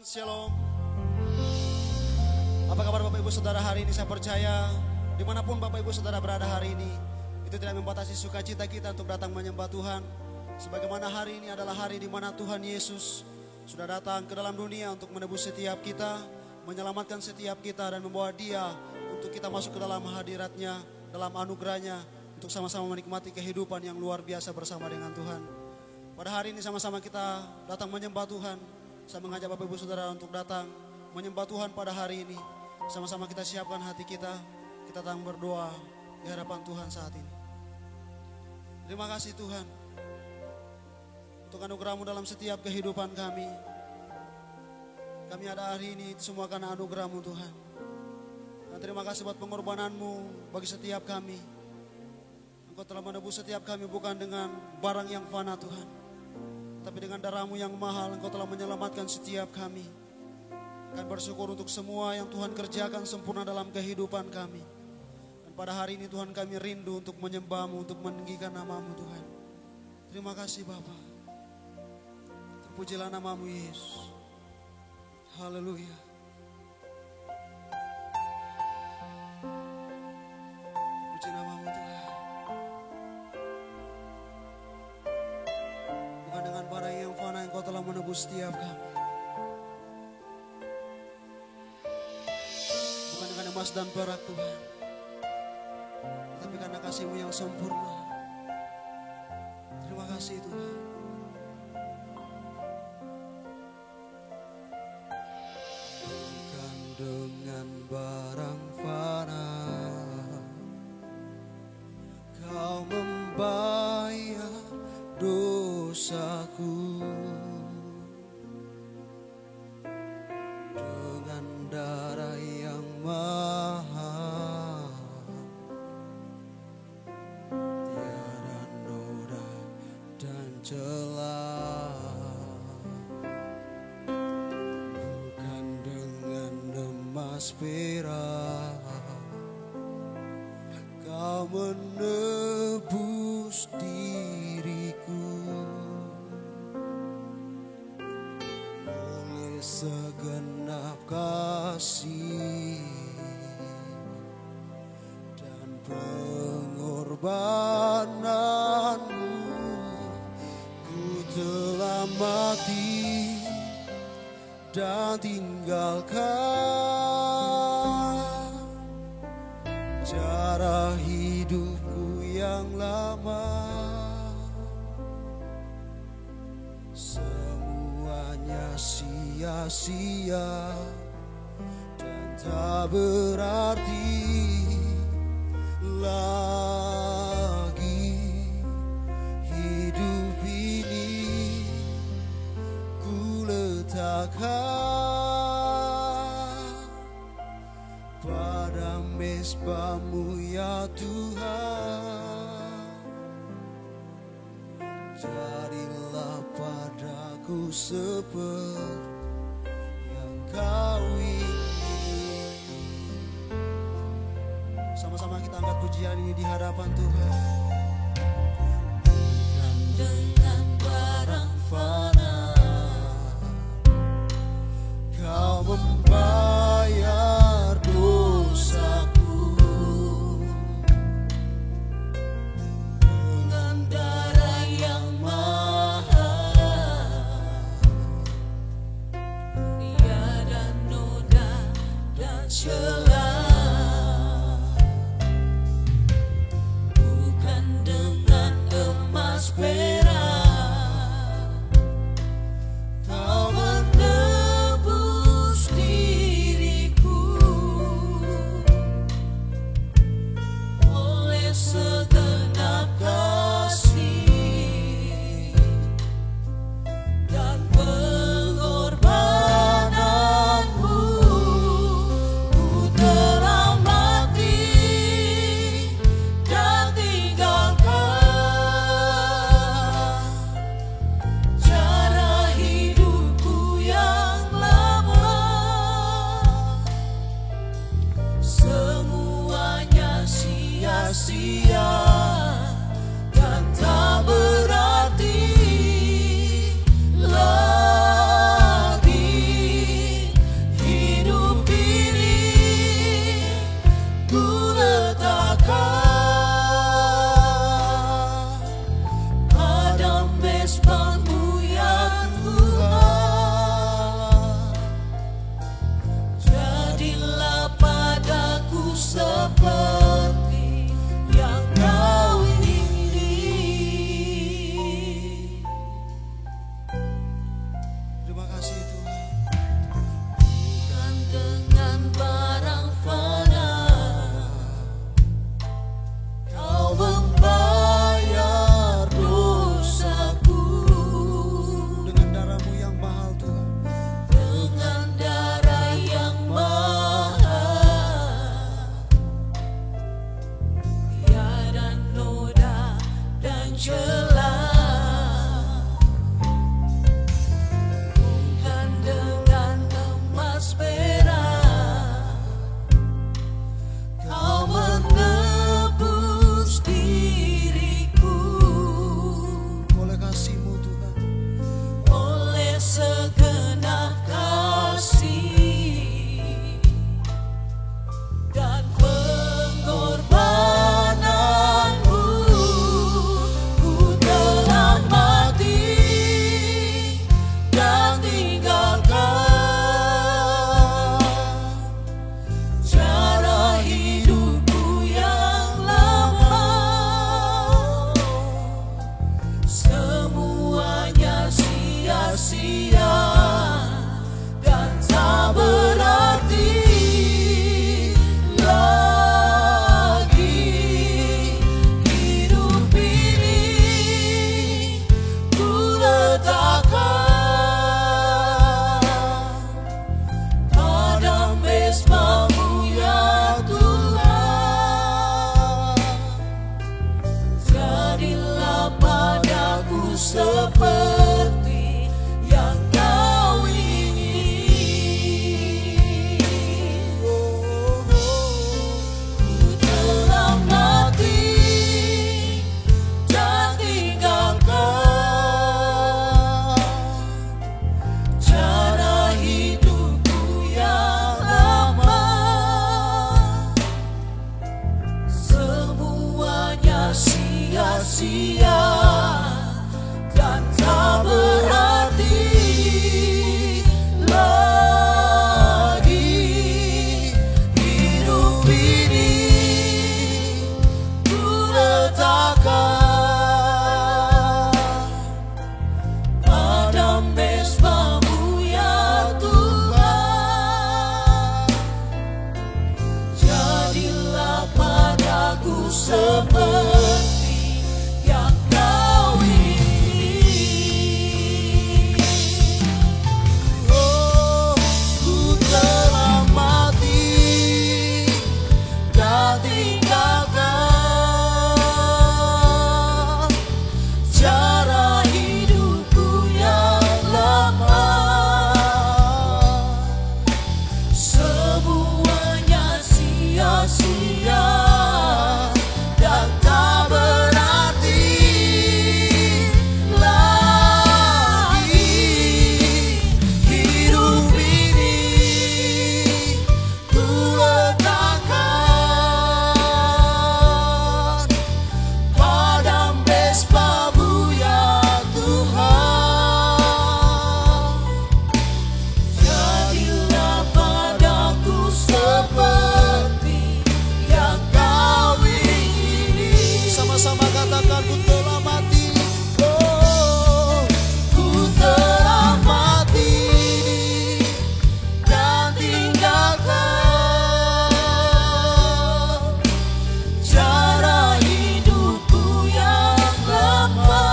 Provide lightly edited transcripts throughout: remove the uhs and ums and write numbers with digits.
Shalom. Apa kabar Bapak Ibu Saudara hari ini? Saya percaya dimanapun Bapak Ibu Saudara berada hari ini, itu tidak membatasi sukacita kita untuk datang menyembah Tuhan. Sebagaimana hari ini adalah hari di mana Tuhan Yesus sudah datang ke dalam dunia untuk menebus setiap kita, menyelamatkan setiap kita dan membawa Dia untuk kita masuk ke dalam hadirat-Nya, dalam anugerah-Nya, untuk sama-sama menikmati kehidupan yang luar biasa bersama dengan Tuhan. Pada hari ini sama-sama kita datang menyembah Tuhan. Saya mengajak Bapak Ibu Saudara untuk datang menyembah Tuhan pada hari ini. Sama-sama kita siapkan hati kita datang berdoa di hadapan Tuhan saat ini. Terima kasih Tuhan untuk anugerah-Mu dalam setiap kehidupan kami. Kami ada hari ini semua karena anugerah-Mu Tuhan. Dan terima kasih buat pengorbanan-Mu bagi setiap kami. Engkau telah menebus setiap kami bukan dengan barang yang fana Tuhan, tapi dengan darah-Mu yang mahal. Engkau telah menyelamatkan setiap kami. Kami bersyukur untuk semua yang Tuhan kerjakan sempurna dalam kehidupan kami. Dan pada hari ini Tuhan kami rindu untuk menyembah-Mu, untuk meninggikan nama-Mu Tuhan. Terima kasih Bapa. Terpujilah nama-Mu Yesus. Haleluya. Puji nama-Mu Tuhan. Bukan dengan barang yang fana Engkau telah menebus setiap kami. Bukan dengan emas dan perak Tuhan, tapi karena kasih-Mu yang sempurna. Terima kasih Tuhan. Bukan dengan barang fana Kau membayar dosaku, dengan darah yang mahal, tiada noda dan celah. Bukan dengan emas perak Kau menebus diriku, oleh segenap kasih dan pengorbanan-Mu, ku telah mati dan tinggalkan cara hidupku yang lama. Semuanya sia-sia dan tak berarti lagi. Hidup ini ku letakkan pada mezbah-Mu ya Tuhan. Jadilah padaku seperti yang Kau ingin. Sama-sama kita angkat pujian ini di hadapan Tuhan. Bukan dengan barang fana Kau membayar dosaku, dengan darah yang mahal, tiada noda dan celah. Bukan dengan emas perak Kau menebus diriku, oleh segenap kasih dan pengorbanan-Mu, ku telah mati dan tinggalkan cara hidupku yang lama. Semuanya sia-sia dan tak berarti lagi. sia dan tak berarti lagi. Hidup ini ku letakkan pada mezbamu ya Tuhan. Jadilah padaku seperti yang Kau ingini. Oh, ku telah mati dan tinggalkan cara hidupku yang lama. Semuanya sia-sia dan tak berarti lagi. Hidup ini ku letakkan pada mezbamu ya Tuhan. Jadilah padaku seperti yang Kau ingini. Sama-sama katakan, ku telah mati. Oh, ku telah mati dan tinggalkan cara hidupku yang lama.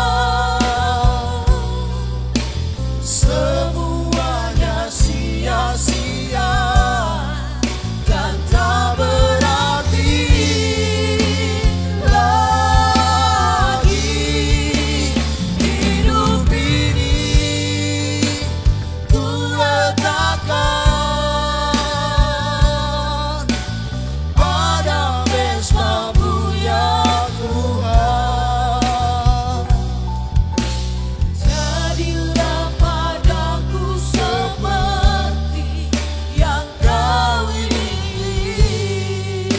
Semuanya sia-sia dan tak berarti lagi. Hidup ini ku letakkan pada mezbamu ya Tuhan. Jadilah padaku seperti yang Kau ingini.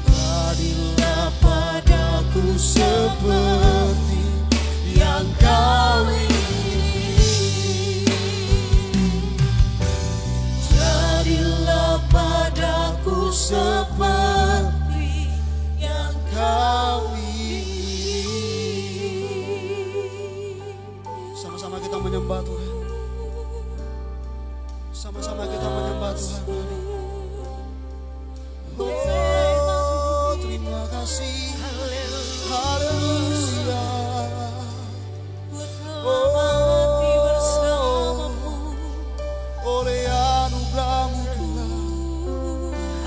Jadilah padaku seperti yang Kau ingini. Jadilah padaku seperti yang Kau ingini. Sama-sama kita menyembah Tuhan. Sama-sama kita menyembah Tuhan. Oh, terima kasih. Haleluya. Oleh anugerah-Mu Tuhan,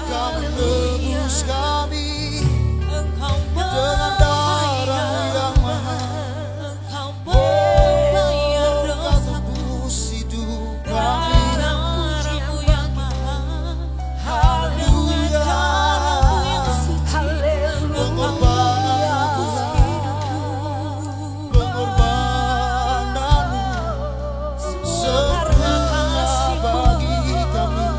Kau menebus kami dengan darah-Mu yang mahal. Kau tebus hidup kami. Haleluya. Pengorbanan-Mu sempurna bagi kami.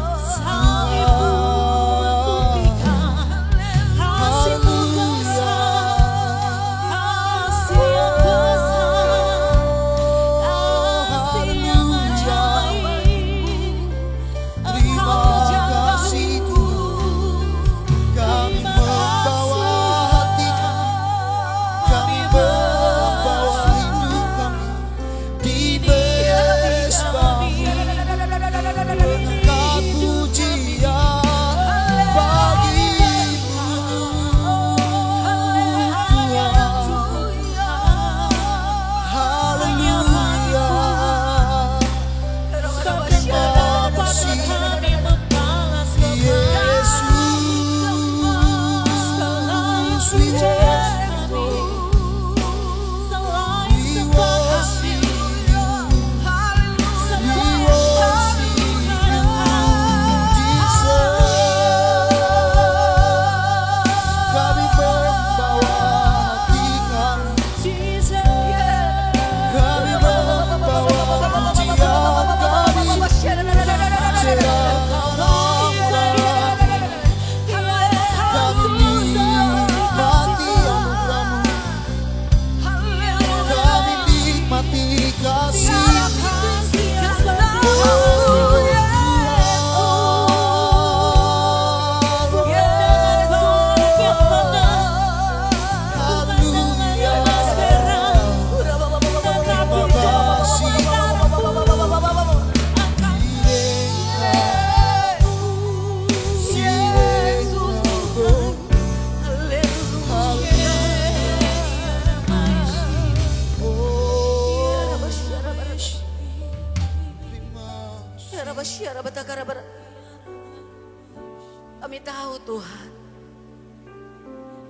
Kami tahu Tuhan,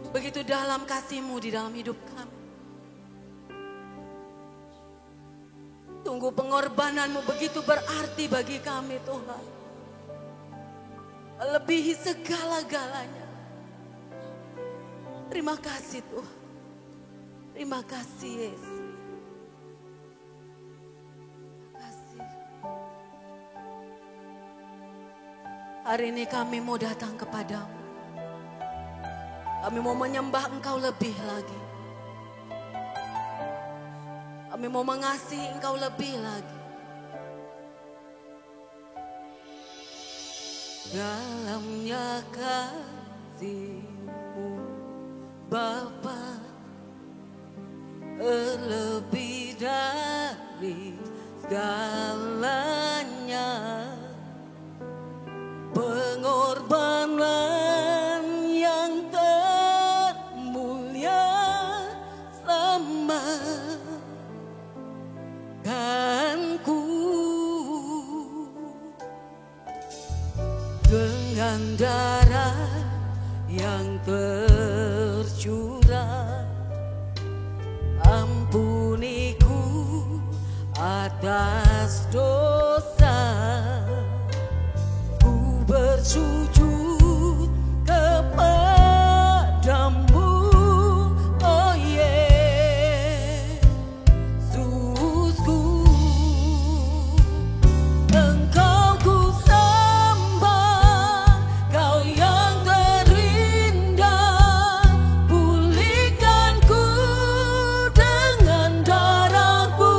begitu dalam kasih-Mu di dalam hidup kami. Sungguh pengorbanan-Mu begitu berarti bagi kami Tuhan. Melebihi segala-galanya. Terima kasih Tuhan. Terima kasih Yesus. Terima kasih. Hari ini kami mau datang kepadamu. Kami mau menyembah Engkau lebih lagi. Kami mau mengasihi Engkau lebih lagi. Dalamnya kasih-Mu Bapa, lebih dari segalanya, pengorbanan yang termulia selamatkanku. Dengan darah yang tercurah, ampuniku atas dosa. Ku bersujud kepadamu, oh Yesusku. Engkau ku sembah, Kau yang terindah. Pulihkan ku dengan darah-Mu.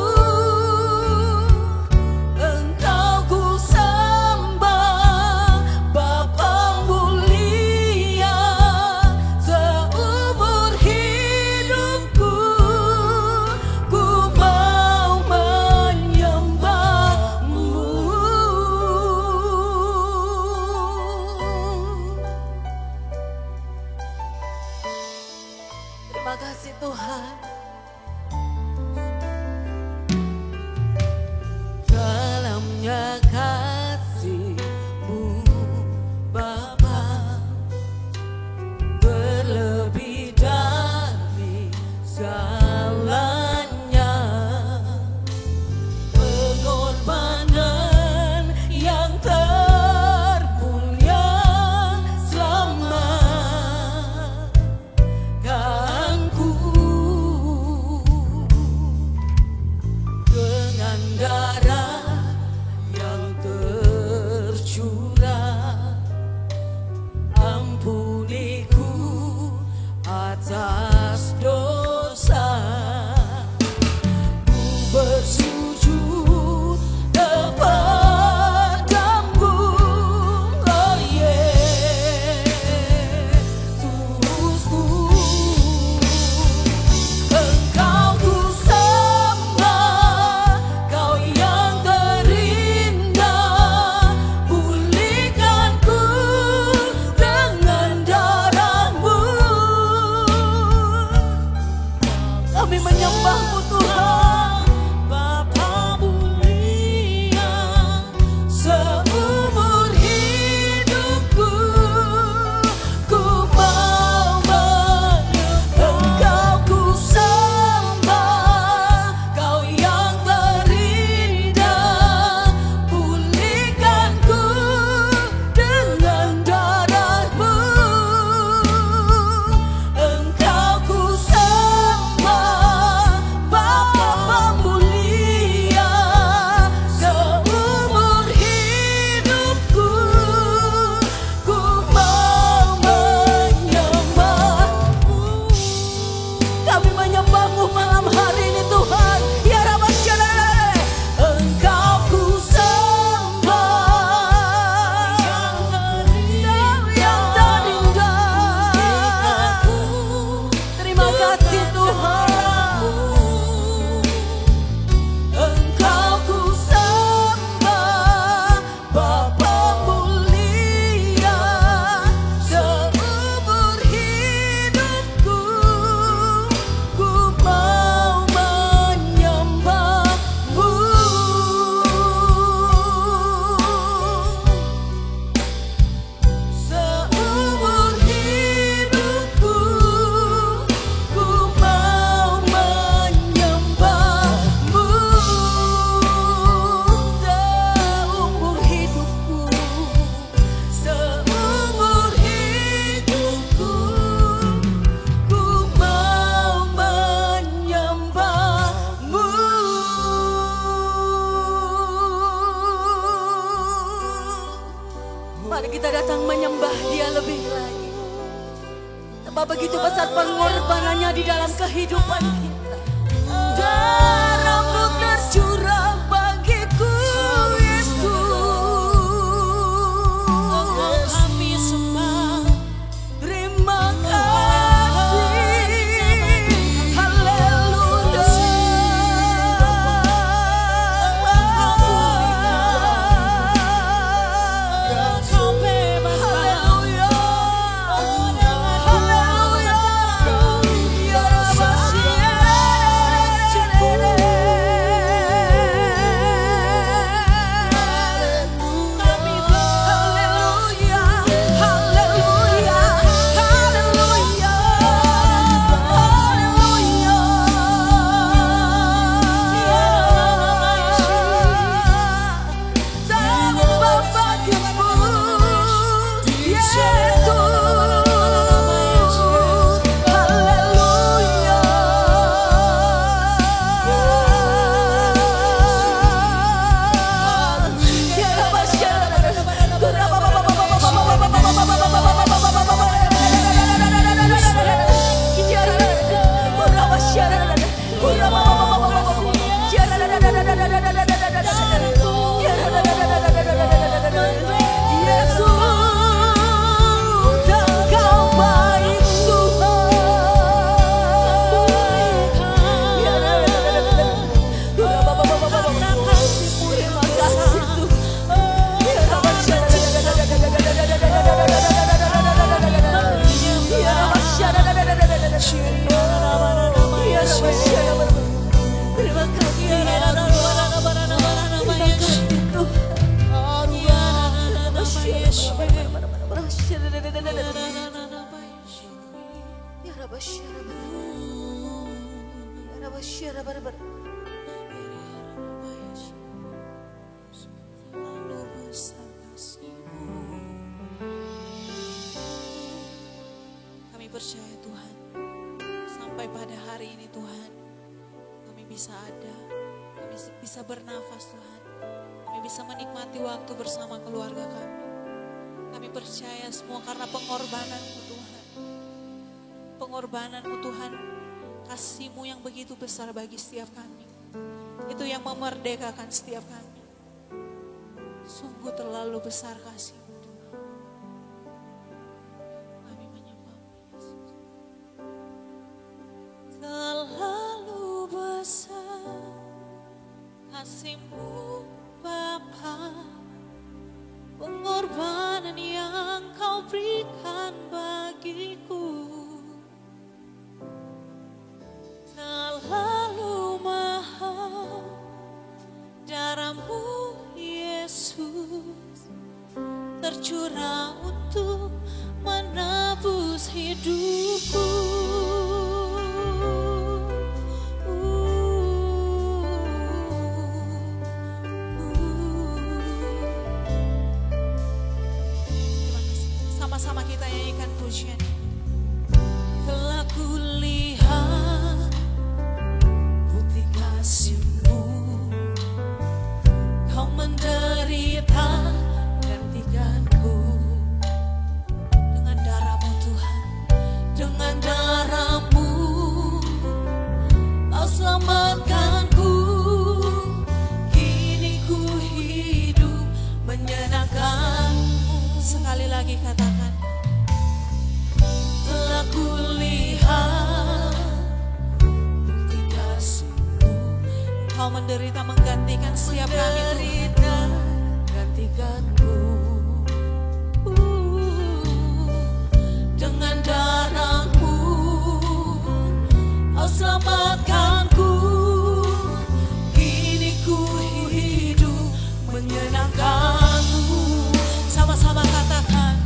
Mari kita datang menyembah Dia lebih lagi. Sebab begitu besar pengorbanannya di dalam kehidupan kita. Darahmu tercurah bagiku, Yesus. Kami sembah. Terima kasih. Haleluya. Kau bebas. Haleluya. Haleluya. Ya Kami percaya Tuhan, sampai pada hari ini Tuhan, kami bisa ada, kami bisa bernafas Tuhan, kami bisa menikmati waktu bersama keluarga kami. Kami percaya semua karena pengorbanan-Mu Tuhan. Pengorbanan-Mu Tuhan, kasih-Mu yang begitu besar bagi setiap kami. Itu yang memerdekakan setiap kami. Sungguh terlalu besar kasih-Mu Tuhan. Kami menyembah-Mu Yesus. Terlalu besar kasih-Mu Bapa, pengorbanan yang Kau berikan bagiku. Terlalu mahal darah-Mu Yesus tercurah untuk menebus hidupku. Sama-sama kita nyanyikan pujian. Telah kulihat bukti kasih-Mu, Kau menderita gantikanku. Dengan darah-Mu Tuhan, dengan darah-Mu Kau selamatkanku. Kini ku hidup menyenangkan-Mu. Sekali lagi katakan, telah kulihat bukti kasih-Mu, Kau menderita menggantikan setiap kami. Menderita gantikanku. Dengan darah-Mu Kau selamatkanku. Kini ku hidup menyenangkan-Mu. Sama-sama katakan,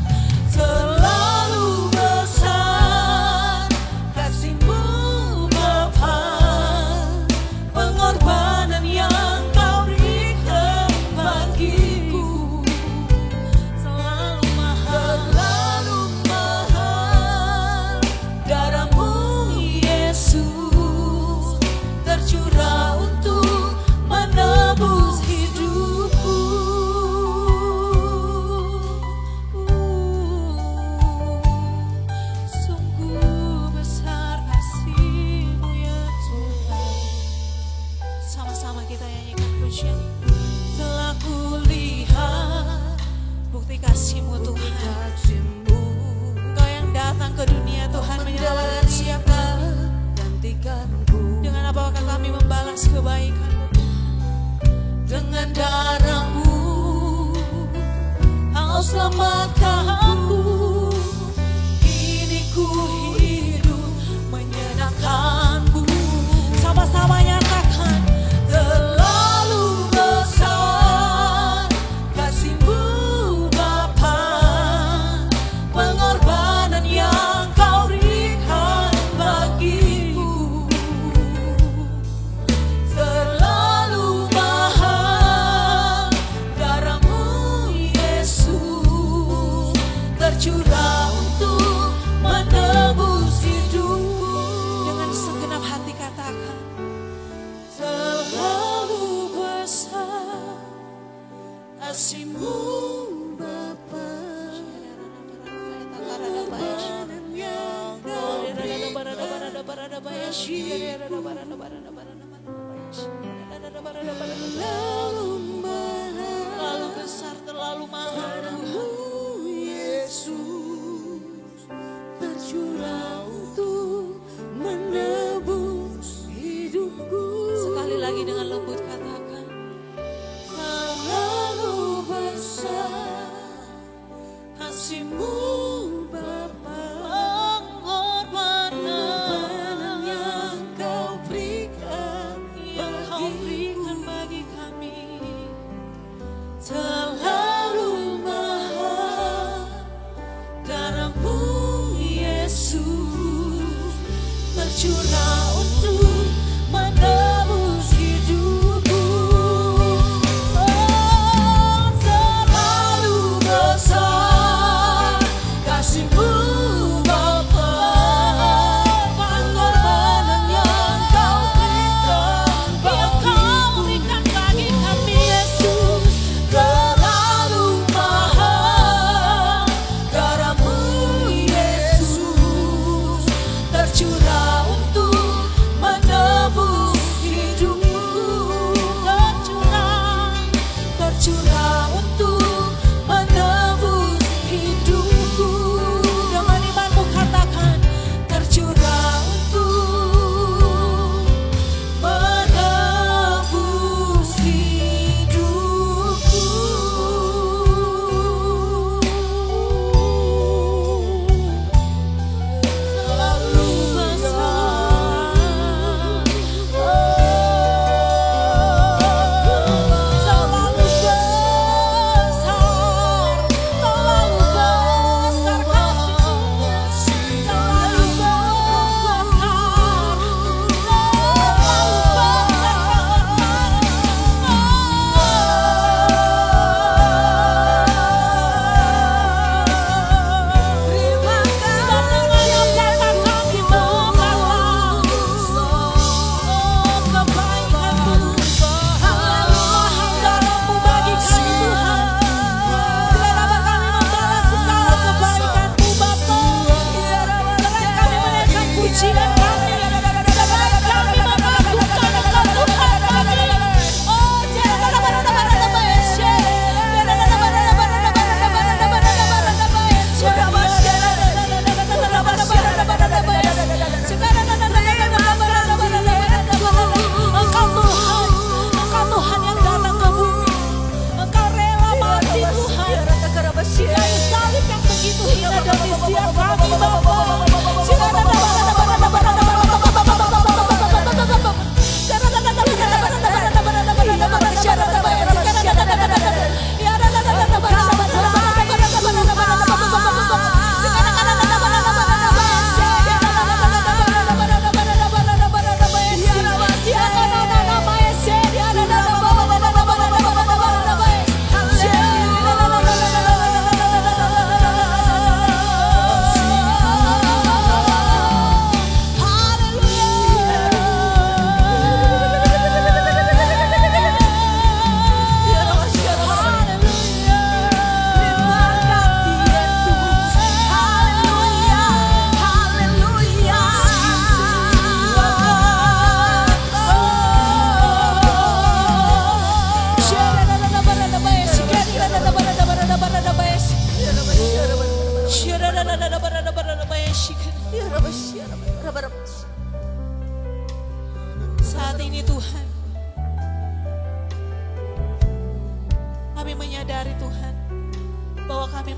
terlalu besar kasih-Mu Bapa, pengorbanan yang Kau berikan bagiku. kasih-Mu Tuhan. kasih-Mu Engkau yang datang ke dunia Tuhan menyelamatkan siapa. gantikanku Dengan apakah kami membalas kebaikan? dengan darah-Mu Engkau selamatkan aku. Kini ku hidup menyenangkan-Mu. Sama-sama nyatakan. Terlalu besar kasih-Mu Bapa, pengorbanan yang Kau berikan bagiku. Terlalu mahal darah-Mu Yesus, tercurah untuk menebus hidupku. Dengan segenap hati katakan. Terlalu besar kasih-Mu Bapa, pengorbanan yang Kau terlalu mahal, Terlalu besar, terlalu mahal. darah-Mu Yesus, tercurah untuk menebus hidupku. Sekali lagi dengan lembut katakan. Terlalu besar kasih-Mu Bapa, pengorbanan yang Kau berikan Bagi kami. terlalu mahal darah-Mu Yesus, tercurah untuk menebus hidupku. Oh, terlalu besar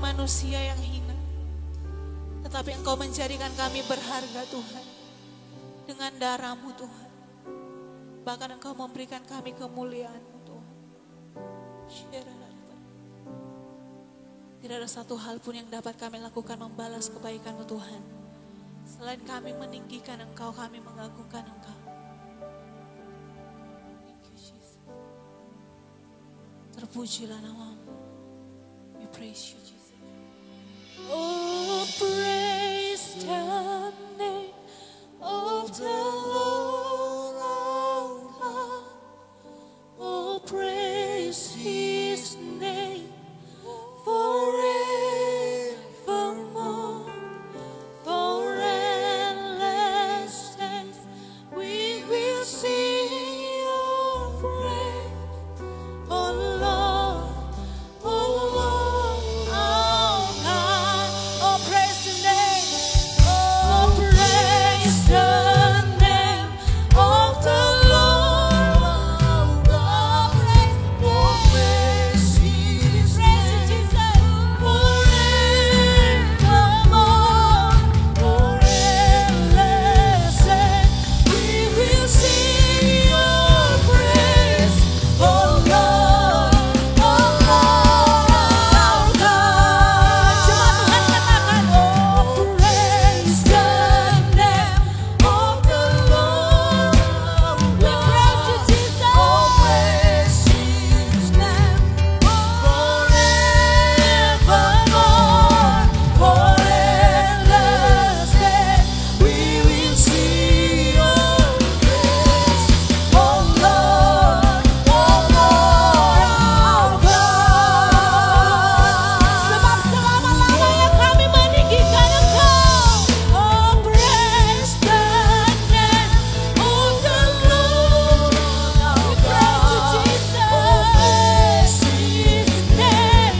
manusia yang hina. Tetapi Engkau menjadikan kami berharga Tuhan. Dengan darah-Mu Tuhan. Bahkan Engkau memberikan kami kemuliaan-Mu Tuhan. Tidak ada satu hal pun yang dapat kami lakukan membalas kebaikan-Mu Tuhan. Selain kami meninggikan Engkau, kami mengagungkan Engkau. Thank you, Jesus. Terpujilah nama-Mu. We praise you, Jesus. Oh, praise the name of the Lord our God. Oh, praise His name forevermore. For endless days we will sing your praise. Oh Lord, our God. Oh, praise the name. Oh, praise the name of the Lord our God. Oh, praise His name. Forevermore. For endless days we will sing your praise. Oh Lord, our God. Cuma Tuhan katakan, oh praise the name of the Lord. We praise you, Jesus. Oh, praise His name forevermore. For endless days we will sing your praise. Oh Lord, our God. Sebab selama-lamanya kami meninggikan Engkau. Oh, praise the name of the Lord. We praise you, Jesus. Oh, praise His name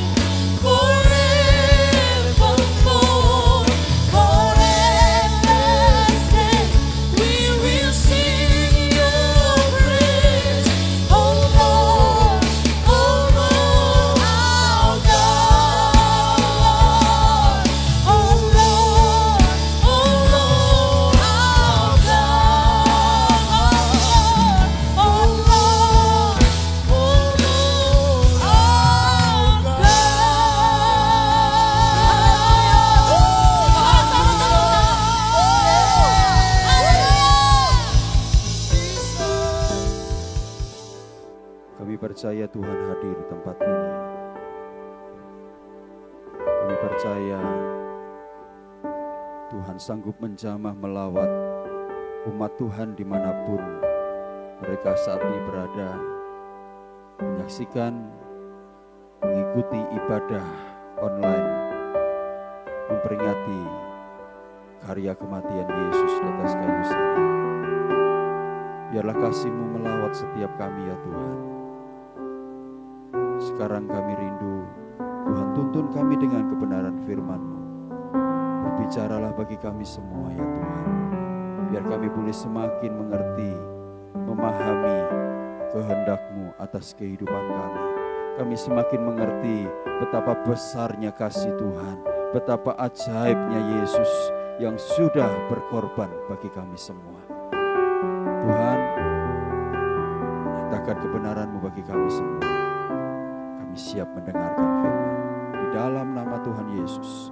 forevermore. For endless days we will sing your praise. Oh Lord, our God. Oh Lord, our God. Oh Lord, Kami percaya Tuhan hadir di tempat ini. Kami percaya Tuhan sanggup menjamah melawat umat Tuhan dimanapun mereka saat ini berada, menyaksikan, mengikuti ibadah online, memperingati karya kematian Yesus di atas kayu salib. Biarlah kasih-Mu melawat setiap kami ya Tuhan. Sekarang kami rindu, Tuhan tuntun kami dengan kebenaran firman-Mu. Berbicaralah bagi kami semua ya Tuhan. Biar kami boleh semakin mengerti, memahami kehendak-Mu atas kehidupan kami. Kami semakin mengerti betapa besarnya kasih Tuhan, betapa ajaibnya Yesus yang sudah berkorban bagi kami semua. Tuhan, nyatakan kebenaran-Mu bagi kami semua. Kami siap mendengarkan firman. Di dalam nama Tuhan Yesus,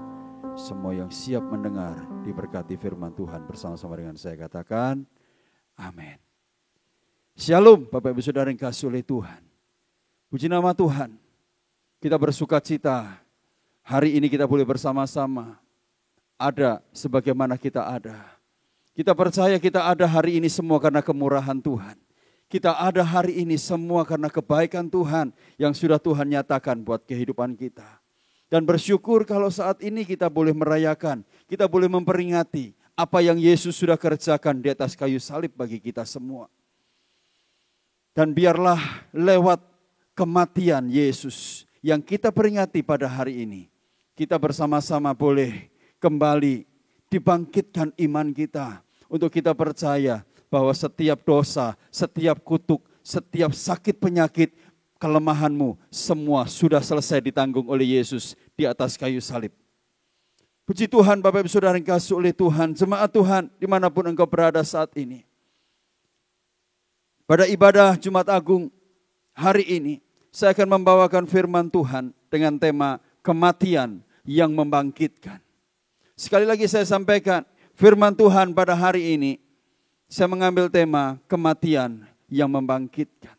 semua yang siap mendengar diberkati firman Tuhan bersama-sama dengan saya katakan, amin. Shalom Bapak Ibu Saudara yang kasih oleh Tuhan. Puji nama Tuhan. Kita bersuka cita. Hari ini kita boleh bersama-sama. Ada sebagaimana kita ada. Kita percaya kita ada hari ini semua karena kemurahan Tuhan. Kita ada hari ini semua karena kebaikan Tuhan yang sudah Tuhan nyatakan buat kehidupan kita. Dan bersyukur kalau saat ini kita boleh merayakan, kita boleh memperingati apa yang Yesus sudah kerjakan di atas kayu salib bagi kita semua. Dan biarlah lewat kematian Yesus yang kita peringati pada hari ini, kita bersama-sama boleh kembali dibangkitkan iman kita. Untuk kita percaya bahwa setiap dosa, setiap kutuk, setiap sakit penyakit kelemahanmu semua sudah selesai ditanggung oleh Yesus di atas kayu salib. Puji Tuhan Bapak Ibu Saudara yang dikasihi oleh Tuhan, jemaat Tuhan dimanapun engkau berada saat ini. Pada ibadah Jumat Agung hari ini, saya akan membawakan firman Tuhan dengan tema kematian yang membangkitkan. Sekali lagi saya sampaikan, firman Tuhan pada hari ini, saya mengambil tema kematian yang membangkitkan.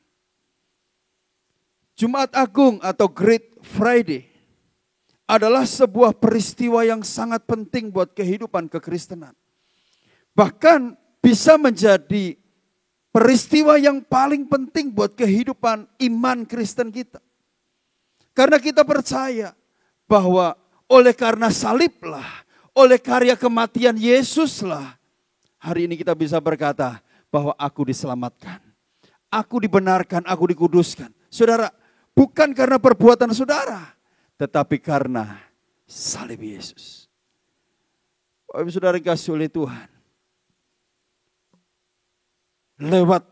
Jumat Agung atau Great Friday adalah sebuah peristiwa yang sangat penting buat kehidupan kekristenan. Bahkan bisa menjadi peristiwa yang paling penting buat kehidupan iman Kristen kita. Karena kita percaya bahwa oleh karena saliblah, oleh karya kematian Yesuslah, hari ini kita bisa berkata bahwa aku diselamatkan. Aku dibenarkan, aku dikuduskan. Saudara, bukan karena perbuatan saudara, tetapi karena salib Yesus. Bapak Ibu Saudara dikasihi oleh Tuhan, lewat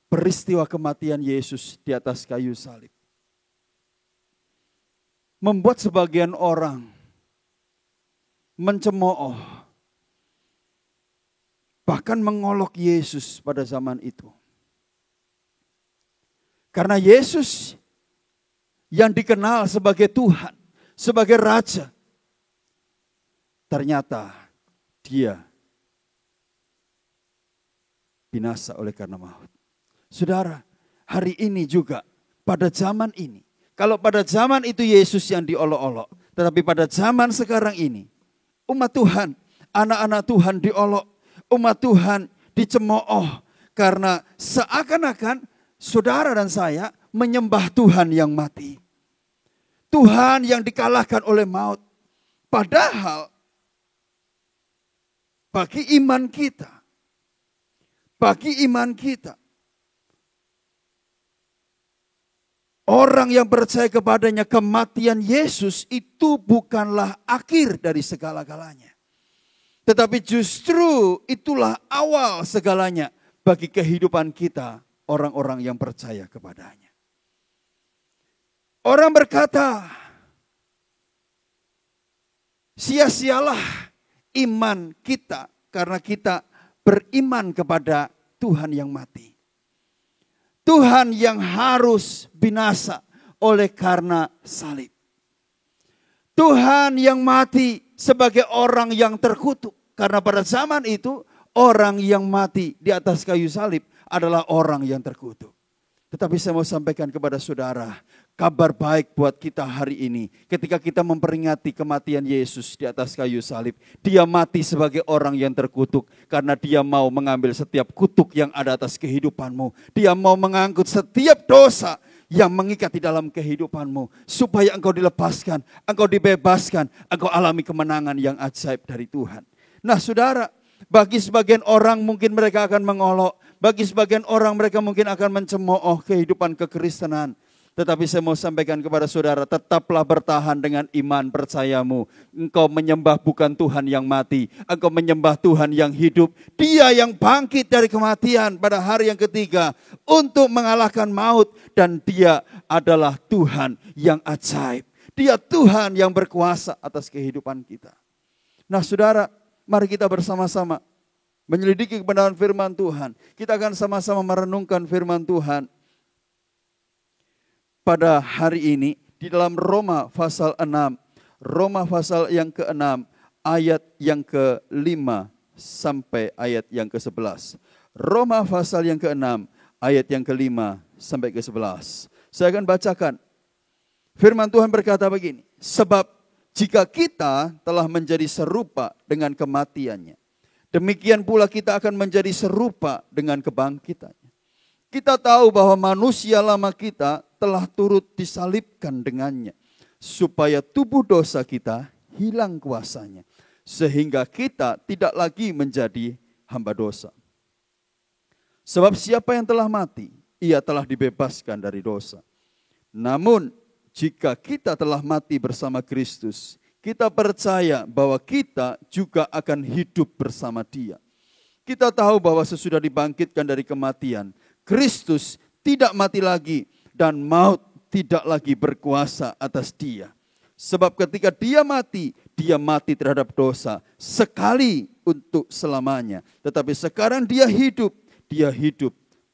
peristiwa kematian Yesus di atas kayu salib, membuat sebagian orang mencemooh, bahkan mengolok Yesus pada zaman itu. Karena Yesus yang dikenal sebagai Tuhan, sebagai Raja, ternyata dia binasa oleh karena maut. Saudara, hari ini juga pada zaman ini, kalau pada zaman itu Yesus yang diolok-olok, tetapi pada zaman sekarang ini, umat Tuhan, anak-anak Tuhan diolok, umat Tuhan dicemooh, karena seakan-akan saudara dan saya menyembah Tuhan yang mati. Tuhan yang dikalahkan oleh maut. Padahal bagi iman kita, orang yang percaya kepadanya, kematian Yesus itu bukanlah akhir dari segala-galanya. Tetapi justru itulah awal segalanya bagi kehidupan kita, orang-orang yang percaya kepadanya. Orang berkata, sia-sialah iman kita karena kita beriman kepada Tuhan yang mati. Tuhan yang harus binasa oleh karena salib. Tuhan yang mati sebagai orang yang terkutuk. Karena pada zaman itu orang yang mati di atas kayu salib adalah orang yang terkutuk. Tetapi saya mau sampaikan kepada saudara, kabar baik buat kita hari ini. Ketika kita memperingati kematian Yesus di atas kayu salib. Dia mati sebagai orang yang terkutuk. Karena dia mau mengambil setiap kutuk yang ada atas kehidupanmu. Dia mau mengangkut setiap dosa yang mengikat di dalam kehidupanmu. Supaya engkau dilepaskan, engkau dibebaskan, engkau alami kemenangan yang ajaib dari Tuhan. Nah saudara, bagi sebagian orang mungkin mereka akan mengolok. Bagi sebagian orang mereka mungkin akan mencemooh kehidupan kekristenan. Tetapi saya mau sampaikan kepada saudara, tetaplah bertahan dengan iman percayamu. Engkau menyembah bukan Tuhan yang mati. Engkau menyembah Tuhan yang hidup. Dia yang bangkit dari kematian pada hari yang ketiga. Untuk mengalahkan maut. Dan dia adalah Tuhan yang ajaib. Dia Tuhan yang berkuasa atas kehidupan kita. Nah saudara, mari kita bersama-sama menyelidiki kebenaran firman Tuhan. Kita akan sama-sama merenungkan firman Tuhan pada hari ini di dalam Roma pasal 6. Roma pasal yang ke-6 ayat yang ke-5 sampai ayat yang ke-11. Roma pasal yang ke-6 ayat yang ke-5 sampai ke-11. Saya akan bacakan. Firman Tuhan berkata begini, sebab jika kita telah menjadi serupa dengan kematiannya, demikian pula kita akan menjadi serupa dengan kebangkitannya. Kita tahu bahwa manusia lama kita telah turut disalibkan dengannya, supaya tubuh dosa kita hilang kuasanya, sehingga kita tidak lagi menjadi hamba dosa. Sebab siapa yang telah mati, ia telah dibebaskan dari dosa. Namun jika kita telah mati bersama Kristus, kita percaya bahwa kita juga akan hidup bersama Dia. Kita tahu bahwa sesudah dibangkitkan dari kematian, Kristus tidak mati lagi dan maut tidak lagi berkuasa atas dia. Sebab ketika dia mati terhadap dosa sekali untuk selamanya. Tetapi sekarang dia hidup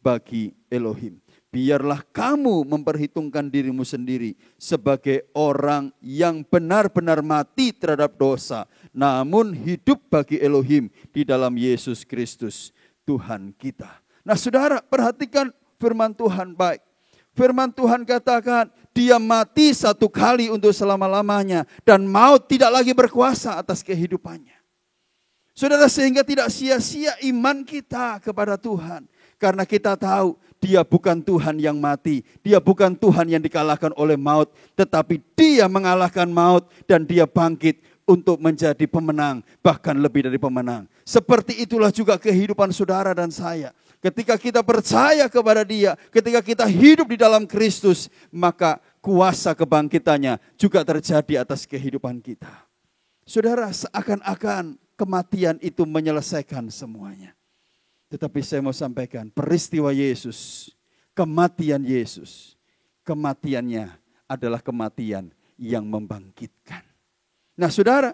bagi Elohim. Biarlah kamu memperhitungkan dirimu sendiri sebagai orang yang benar-benar mati terhadap dosa, namun hidup bagi Elohim di dalam Yesus Kristus Tuhan kita. Nah saudara, perhatikan firman Tuhan baik. Firman Tuhan katakan, dia mati satu kali untuk selama-lamanya dan maut tidak lagi berkuasa atas kehidupannya. Saudara, sehingga tidak sia-sia iman kita kepada Tuhan. Karena kita tahu dia bukan Tuhan yang mati. Dia bukan Tuhan yang dikalahkan oleh maut. Tetapi dia mengalahkan maut dan dia bangkit untuk menjadi pemenang. Bahkan lebih dari pemenang. Seperti itulah juga kehidupan saudara dan saya. Ketika kita percaya kepada dia, ketika kita hidup di dalam Kristus, maka kuasa kebangkitannya juga terjadi atas kehidupan kita. Saudara, seakan-akan kematian itu menyelesaikan semuanya. Tetapi saya mau sampaikan, peristiwa Yesus, kematian Yesus, kematiannya adalah kematian yang membangkitkan. Nah saudara,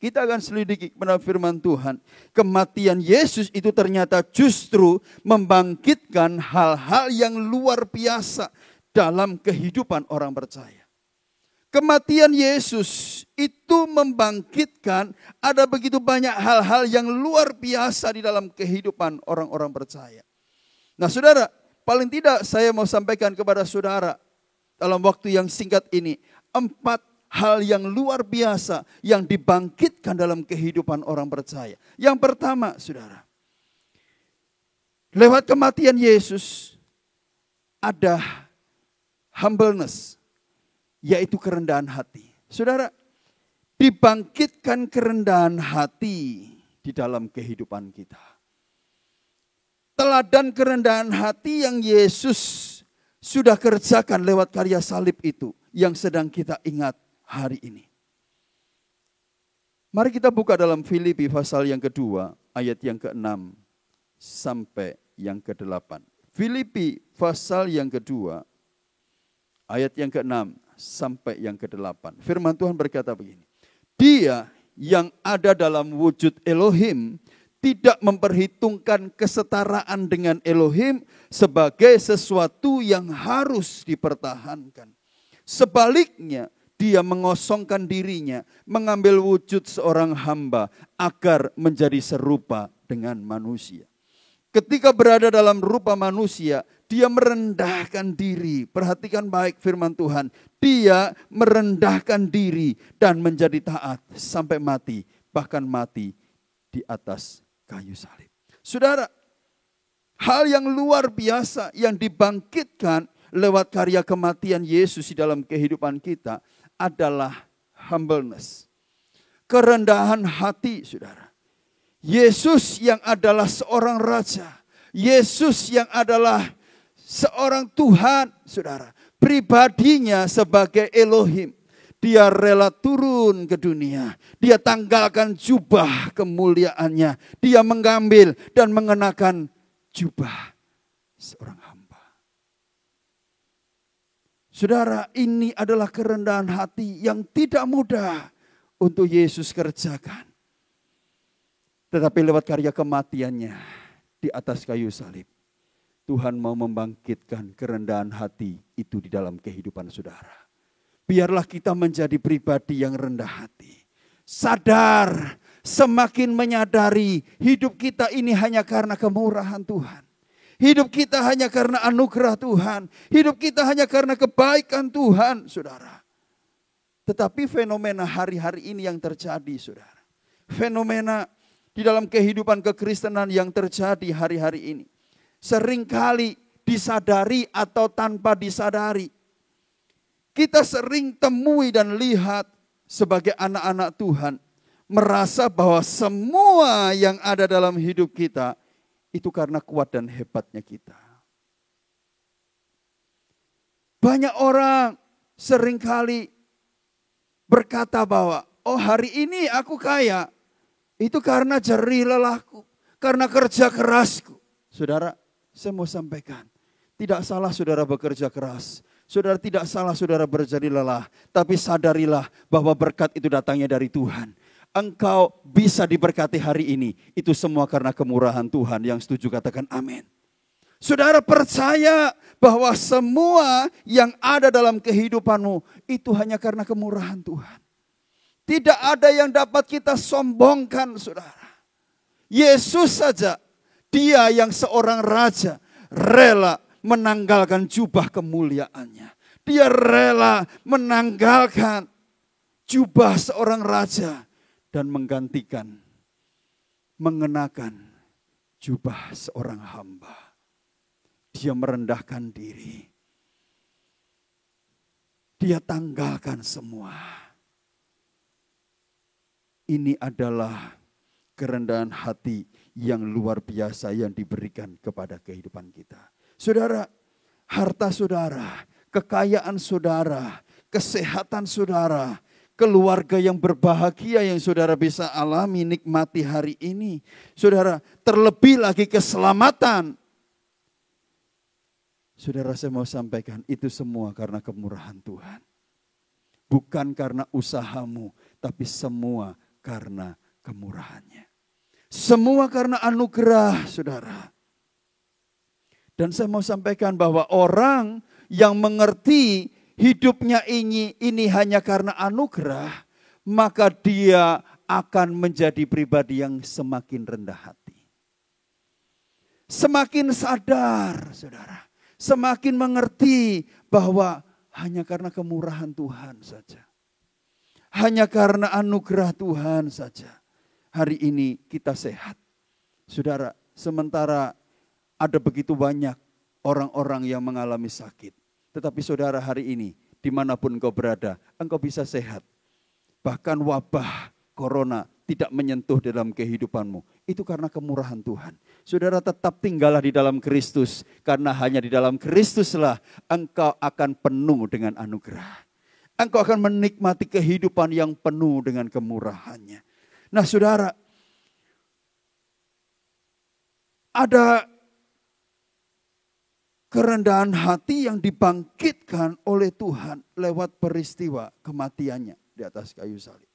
kita akan selidiki kepada firman Tuhan. Kematian Yesus itu ternyata justru membangkitkan hal-hal yang luar biasa dalam kehidupan orang percaya. Kematian Yesus itu membangkitkan ada begitu banyak hal-hal yang luar biasa di dalam kehidupan orang-orang percaya. Nah saudara, paling tidak saya mau sampaikan kepada saudara dalam waktu yang singkat ini 4 hal yang luar biasa yang dibangkitkan dalam kehidupan orang percaya. Yang pertama saudara, lewat kematian Yesus ada humbleness, yaitu kerendahan hati. Saudara, dibangkitkan kerendahan hati di dalam kehidupan kita. Teladan kerendahan hati yang Yesus sudah kerjakan lewat karya salib itu yang sedang kita ingat hari ini. Mari kita buka dalam Filipi pasal yang kedua, ayat yang ke-6 sampai yang ke-8. Filipi pasal yang kedua, ayat yang ke-6 sampai yang ke-8. Firman Tuhan berkata begini. Dia yang ada dalam wujud Elohim tidak memperhitungkan kesetaraan dengan Elohim sebagai sesuatu yang harus dipertahankan. Sebaliknya, dia mengosongkan dirinya, mengambil wujud seorang hamba agar menjadi serupa dengan manusia. Ketika berada dalam rupa manusia, dia merendahkan diri. Perhatikan baik firman Tuhan. Dia merendahkan diri dan menjadi taat sampai mati. Bahkan mati di atas kayu salib. Saudara, hal yang luar biasa yang dibangkitkan lewat karya kematian Yesus di dalam kehidupan kita adalah humbleness. Kerendahan hati, saudara. Yesus yang adalah seorang raja. Yesus yang adalah seorang Tuhan, saudara. Pribadinya sebagai Elohim. Dia rela turun ke dunia. Dia tanggalkan jubah kemuliaannya. Dia mengambil dan mengenakan jubah seorang hamba. Saudara, ini adalah kerendahan hati yang tidak mudah untuk Yesus kerjakan. Tetapi lewat karya kematiannya di atas kayu salib, Tuhan mau membangkitkan kerendahan hati itu di dalam kehidupan saudara. Biarlah kita menjadi pribadi yang rendah hati. Sadar, semakin menyadari hidup kita ini hanya karena kemurahan Tuhan. Hidup kita hanya karena anugerah Tuhan. Hidup kita hanya karena kebaikan Tuhan, saudara. Tetapi fenomena hari-hari ini yang terjadi, saudara. Fenomena di dalam kehidupan kekristenan yang terjadi hari-hari ini. Seringkali disadari atau tanpa disadari. Kita sering temui dan lihat sebagai anak-anak Tuhan. Merasa bahwa semua yang ada dalam hidup kita itu karena kuat dan hebatnya kita. Banyak orang seringkali berkata bahwa, oh hari ini aku kaya. Itu karena jerih lelahku, karena kerja kerasku. Saudara, saya mau sampaikan, Tidak salah saudara bekerja keras. Saudara tidak salah saudara berjadi lelah. Tapi sadarilah bahwa berkat itu datangnya dari Tuhan. Engkau bisa diberkati hari ini. Itu semua karena kemurahan Tuhan. Yang setuju katakan amin. Saudara percaya bahwa semua yang ada dalam kehidupanmu itu hanya karena kemurahan Tuhan. Tidak ada yang dapat kita sombongkan saudara. Yesus saja, dia yang seorang raja, rela menanggalkan jubah kemuliaannya. Dia rela menanggalkan jubah seorang raja dan menggantikan, mengenakan jubah seorang hamba. Dia merendahkan diri. Dia tanggalkan semua. Ini adalah kerendahan hati yang luar biasa yang diberikan kepada kehidupan kita. Saudara, harta saudara, kekayaan saudara, kesehatan saudara, keluarga yang berbahagia yang saudara bisa alami, nikmati hari ini. Saudara, terlebih lagi keselamatan. Saudara, saya mau sampaikan itu semua karena kemurahan Tuhan. Bukan karena usahamu, tapi semua karena kemurahannya. Semua karena anugerah, saudara. Dan saya mau sampaikan bahwa orang yang mengerti hidupnya ini hanya karena anugerah, maka dia akan menjadi pribadi yang semakin rendah hati. Semakin sadar, saudara. Semakin mengerti bahwa hanya karena kemurahan Tuhan saja. Hanya karena anugerah Tuhan saja. Hari ini kita sehat. Saudara, sementara ada begitu banyak orang-orang yang mengalami sakit. Tetapi saudara, hari ini dimanapun engkau berada, engkau bisa sehat. Bahkan wabah corona tidak menyentuh dalam kehidupanmu. Itu karena kemurahan Tuhan. Saudara, tetap tinggallah di dalam Kristus. Karena hanya di dalam Kristuslah engkau akan penuh dengan anugerah. Engkau akan menikmati kehidupan yang penuh dengan kemurahannya. Nah saudara, ada kerendahan hati yang dibangkitkan oleh Tuhan lewat peristiwa kematiannya di atas kayu salib.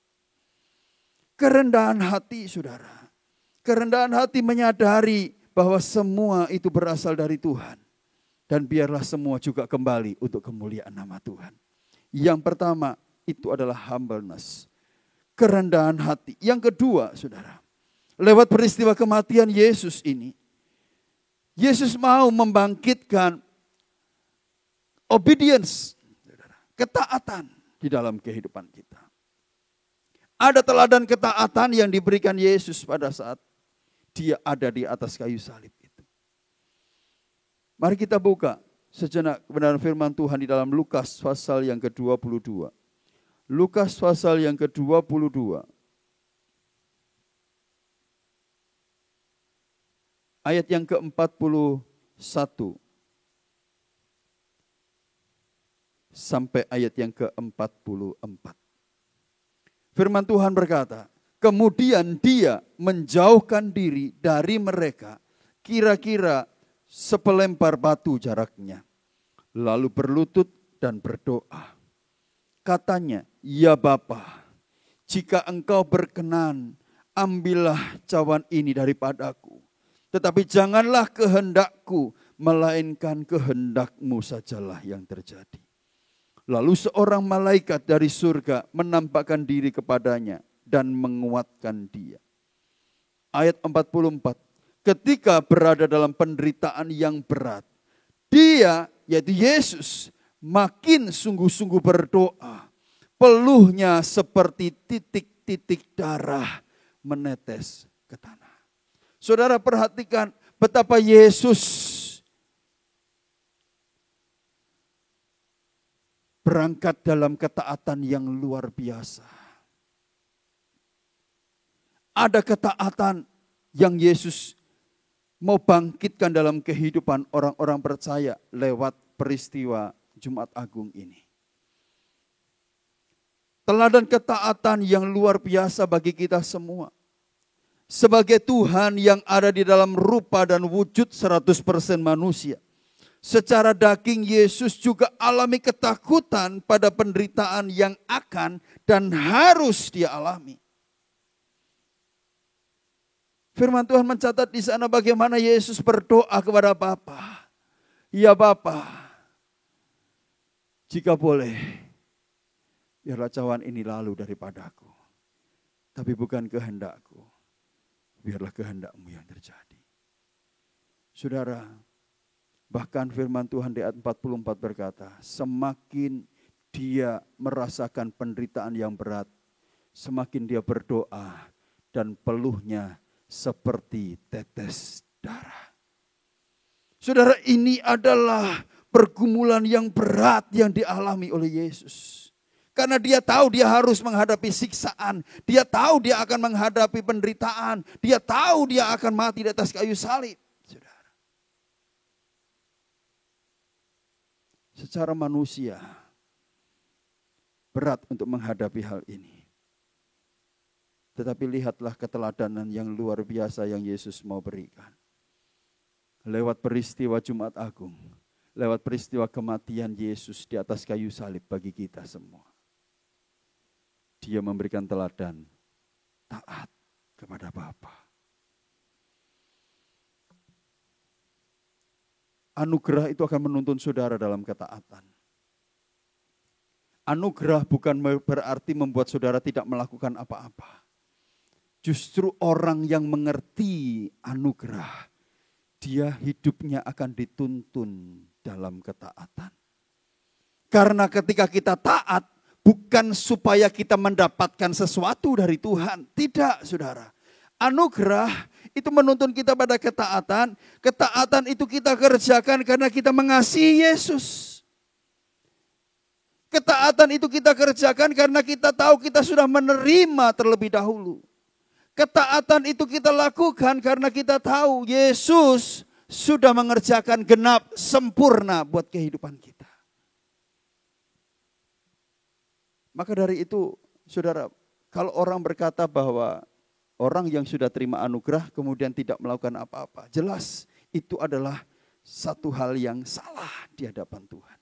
Kerendahan hati saudara. Kerendahan hati menyadari bahwa semua itu berasal dari Tuhan. Dan biarlah semua juga kembali untuk kemuliaan nama Tuhan. Yang pertama itu adalah humbleness. Kerendahan hati. Yang kedua saudara. Lewat peristiwa kematian Yesus ini. Yesus mau membangkitkan obedience. Ketaatan di dalam kehidupan kita. Ada teladan ketaatan yang diberikan Yesus pada saat dia ada di atas kayu salib itu. Mari kita buka sejenak kebenaran firman Tuhan di dalam Lukas pasal yang ke-22. Lukas pasal yang ke-22. Ayat yang ke-41 sampai ayat yang ke-44. Firman Tuhan berkata, kemudian dia menjauhkan diri dari mereka kira-kira sepelempar batu jaraknya. Lalu berlutut dan berdoa. Katanya, ya Bapa, jika engkau berkenan, ambillah cawan ini daripadaku. Tetapi janganlah kehendakku, melainkan kehendakmu sajalah yang terjadi. Lalu seorang malaikat dari surga menampakkan diri kepadanya dan menguatkan dia. Ayat 44. Ketika berada dalam penderitaan yang berat, dia, yaitu Yesus, makin sungguh-sungguh berdoa. Peluhnya seperti titik-titik darah menetes ke tanah. Saudara perhatikan betapa Yesus berangkat dalam ketaatan yang luar biasa. Ada ketaatan yang Yesus mau bangkitkan dalam kehidupan orang-orang percaya lewat peristiwa Jumat Agung ini. Teladan ketaatan yang luar biasa bagi kita semua. Sebagai Tuhan yang ada di dalam rupa dan wujud 100% manusia. Secara daging Yesus juga alami ketakutan pada penderitaan yang akan dan harus dia alami. Firman Tuhan mencatat di sana bagaimana Yesus berdoa kepada Bapa. Ya Bapa, jika boleh, biarlah cawan ini lalu daripadaku. Tapi bukan kehendakku, biarlah kehendak-Mu yang terjadi. Saudara, bahkan firman Tuhan di ayat 44 berkata, semakin dia merasakan penderitaan yang berat, semakin dia berdoa dan peluhnya seperti tetes darah. Saudara, ini adalah pergumulan yang berat yang dialami oleh Yesus. Karena dia tahu dia harus menghadapi siksaan. Dia tahu dia akan menghadapi penderitaan. Dia tahu dia akan mati di atas kayu salib. Saudara. Secara manusia, berat untuk menghadapi hal ini. Tetapi lihatlah keteladanan yang luar biasa yang Yesus mau berikan. Lewat peristiwa Jumat Agung. Lewat peristiwa kematian Yesus di atas kayu salib bagi kita semua. Dia memberikan teladan taat kepada Bapa. Anugerah itu akan menuntun saudara dalam ketaatan. Anugerah bukan berarti membuat saudara tidak melakukan apa-apa. Justru orang yang mengerti anugerah, dia hidupnya akan dituntun dalam ketaatan. Karena ketika kita taat, bukan supaya kita mendapatkan sesuatu dari Tuhan. Tidak, saudara. Anugerah itu menuntun kita pada ketaatan. Ketaatan itu kita kerjakan karena kita mengasihi Yesus. Ketaatan itu kita kerjakan karena kita tahu kita sudah menerima terlebih dahulu. Ketaatan itu kita lakukan karena kita tahu Yesus sudah mengerjakan genap sempurna buat kehidupan kita. Maka dari itu, saudara, kalau orang berkata bahwa orang yang sudah terima anugerah kemudian tidak melakukan apa-apa, jelas itu adalah satu hal yang salah di hadapan Tuhan.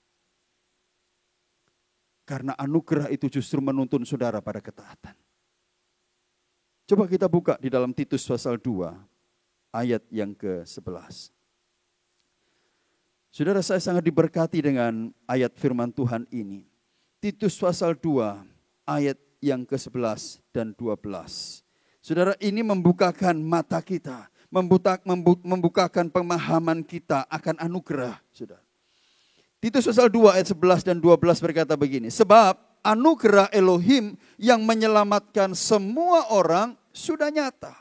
Karena anugerah itu justru menuntun saudara pada ketaatan. Coba kita buka di dalam Titus pasal 2, ayat yang ke-11. Saudara, saya sangat diberkati dengan ayat firman Tuhan ini. Titus pasal 2 ayat yang ke-11 dan 12. Saudara, ini membukakan mata kita, membukakan pemahaman kita akan anugerah. Saudara. Titus pasal 2 ayat 11 dan 12 berkata begini, sebab anugerah Elohim yang menyelamatkan semua orang sudah nyata.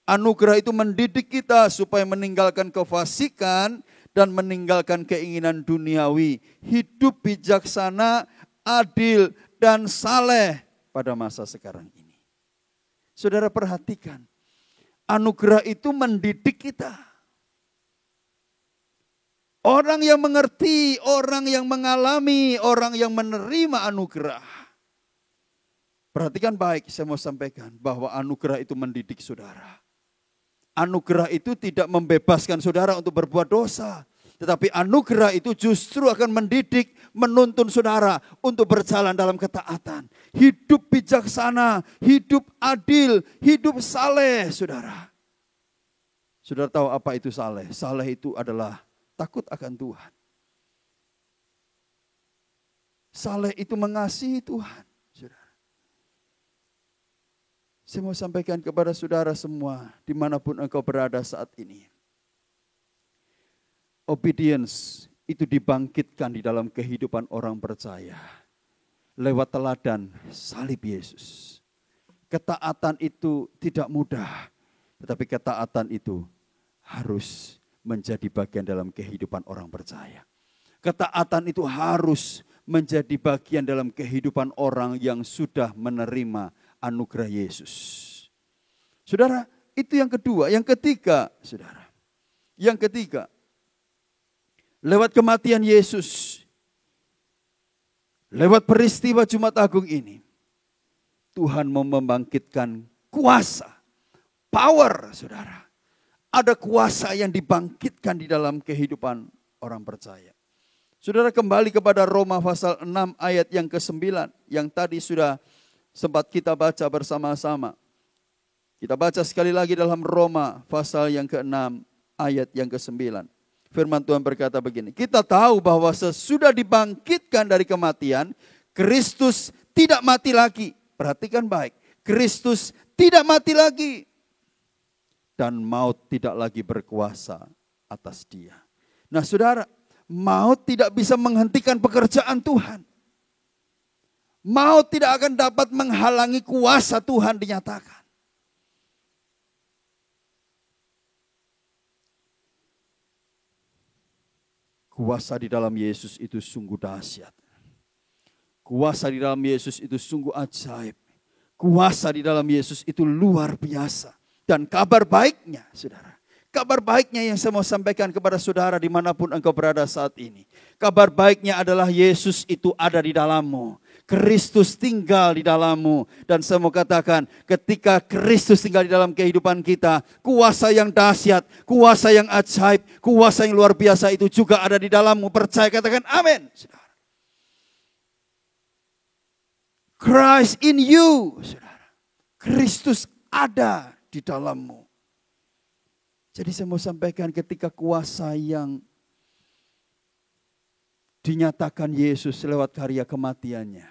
Anugerah itu mendidik kita supaya meninggalkan kefasikan dan meninggalkan keinginan duniawi, hidup bijaksana, adil dan saleh pada masa sekarang ini. Saudara perhatikan, anugerah itu mendidik kita. Orang yang mengerti, orang yang mengalami, orang yang menerima anugerah. Perhatikan baik, saya mau sampaikan bahwa anugerah itu mendidik saudara. Anugerah itu tidak membebaskan saudara untuk berbuat dosa. Tetapi anugerah itu justru akan mendidik, menuntun saudara untuk berjalan dalam ketaatan. Hidup bijaksana, hidup adil, hidup saleh, saudara. Saudara tahu apa itu saleh? Saleh itu adalah takut akan Tuhan. Saleh itu mengasihi Tuhan, saudara. Saya mau sampaikan kepada saudara semua, dimanapun engkau berada saat ini. Obedience itu dibangkitkan di dalam kehidupan orang percaya. Lewat teladan salib Yesus. Ketaatan itu tidak mudah. Tetapi ketaatan itu harus menjadi bagian dalam kehidupan orang percaya. Ketaatan itu harus menjadi bagian dalam kehidupan orang yang sudah menerima anugerah Yesus. Saudara, itu yang kedua. Yang ketiga, saudara. Yang ketiga, lewat kematian Yesus, lewat peristiwa Jumat Agung ini, Tuhan mau membangkitkan kuasa, power, saudara. Ada kuasa yang dibangkitkan di dalam kehidupan orang percaya. Saudara, kembali kepada Roma pasal 6 ayat yang ke-9 yang tadi sudah sempat kita baca bersama-sama. Kita baca sekali lagi dalam Roma pasal yang ke-6 ayat yang ke-9. Firman Tuhan berkata begini, kita tahu bahwa sesudah dibangkitkan dari kematian, Kristus tidak mati lagi. Perhatikan baik, Kristus tidak mati lagi. Dan maut tidak lagi berkuasa atas dia. Nah saudara, maut tidak bisa menghentikan pekerjaan Tuhan. Maut tidak akan dapat menghalangi kuasa Tuhan dinyatakan. Kuasa di dalam Yesus itu sungguh dahsyat. Kuasa di dalam Yesus itu sungguh ajaib. Kuasa di dalam Yesus itu luar biasa. Dan kabar baiknya, saudara. Kabar baiknya yang saya mau sampaikan kepada saudara dimanapun engkau berada saat ini. Kabar baiknya adalah Yesus itu ada di dalammu. Kristus tinggal di dalammu. Dan saya mau katakan, ketika Kristus tinggal di dalam kehidupan kita, kuasa yang dahsyat, kuasa yang ajaib, kuasa yang luar biasa itu juga ada di dalammu. Percaya, katakan amin. Saudara. Christ in you, saudara. Kristus ada di dalammu. Jadi saya mau sampaikan, ketika kuasa yang dinyatakan Yesus lewat karya kematiannya,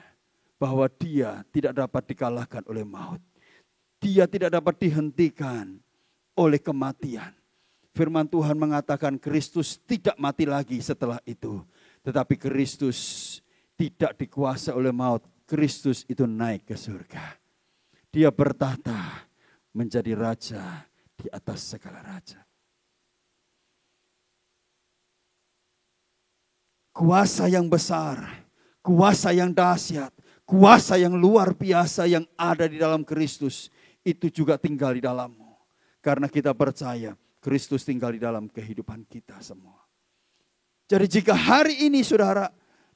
bahwa dia tidak dapat dikalahkan oleh maut. Dia tidak dapat dihentikan oleh kematian. Firman Tuhan mengatakan Kristus tidak mati lagi setelah itu. Tetapi Kristus tidak dikuasai oleh maut. Kristus itu naik ke surga. Dia bertahta menjadi raja di atas segala raja. Kuasa yang besar, kuasa yang dahsyat, kuasa yang luar biasa yang ada di dalam Kristus itu juga tinggal di dalammu. Karena kita percaya Kristus tinggal di dalam kehidupan kita semua. Jadi jika hari ini saudara,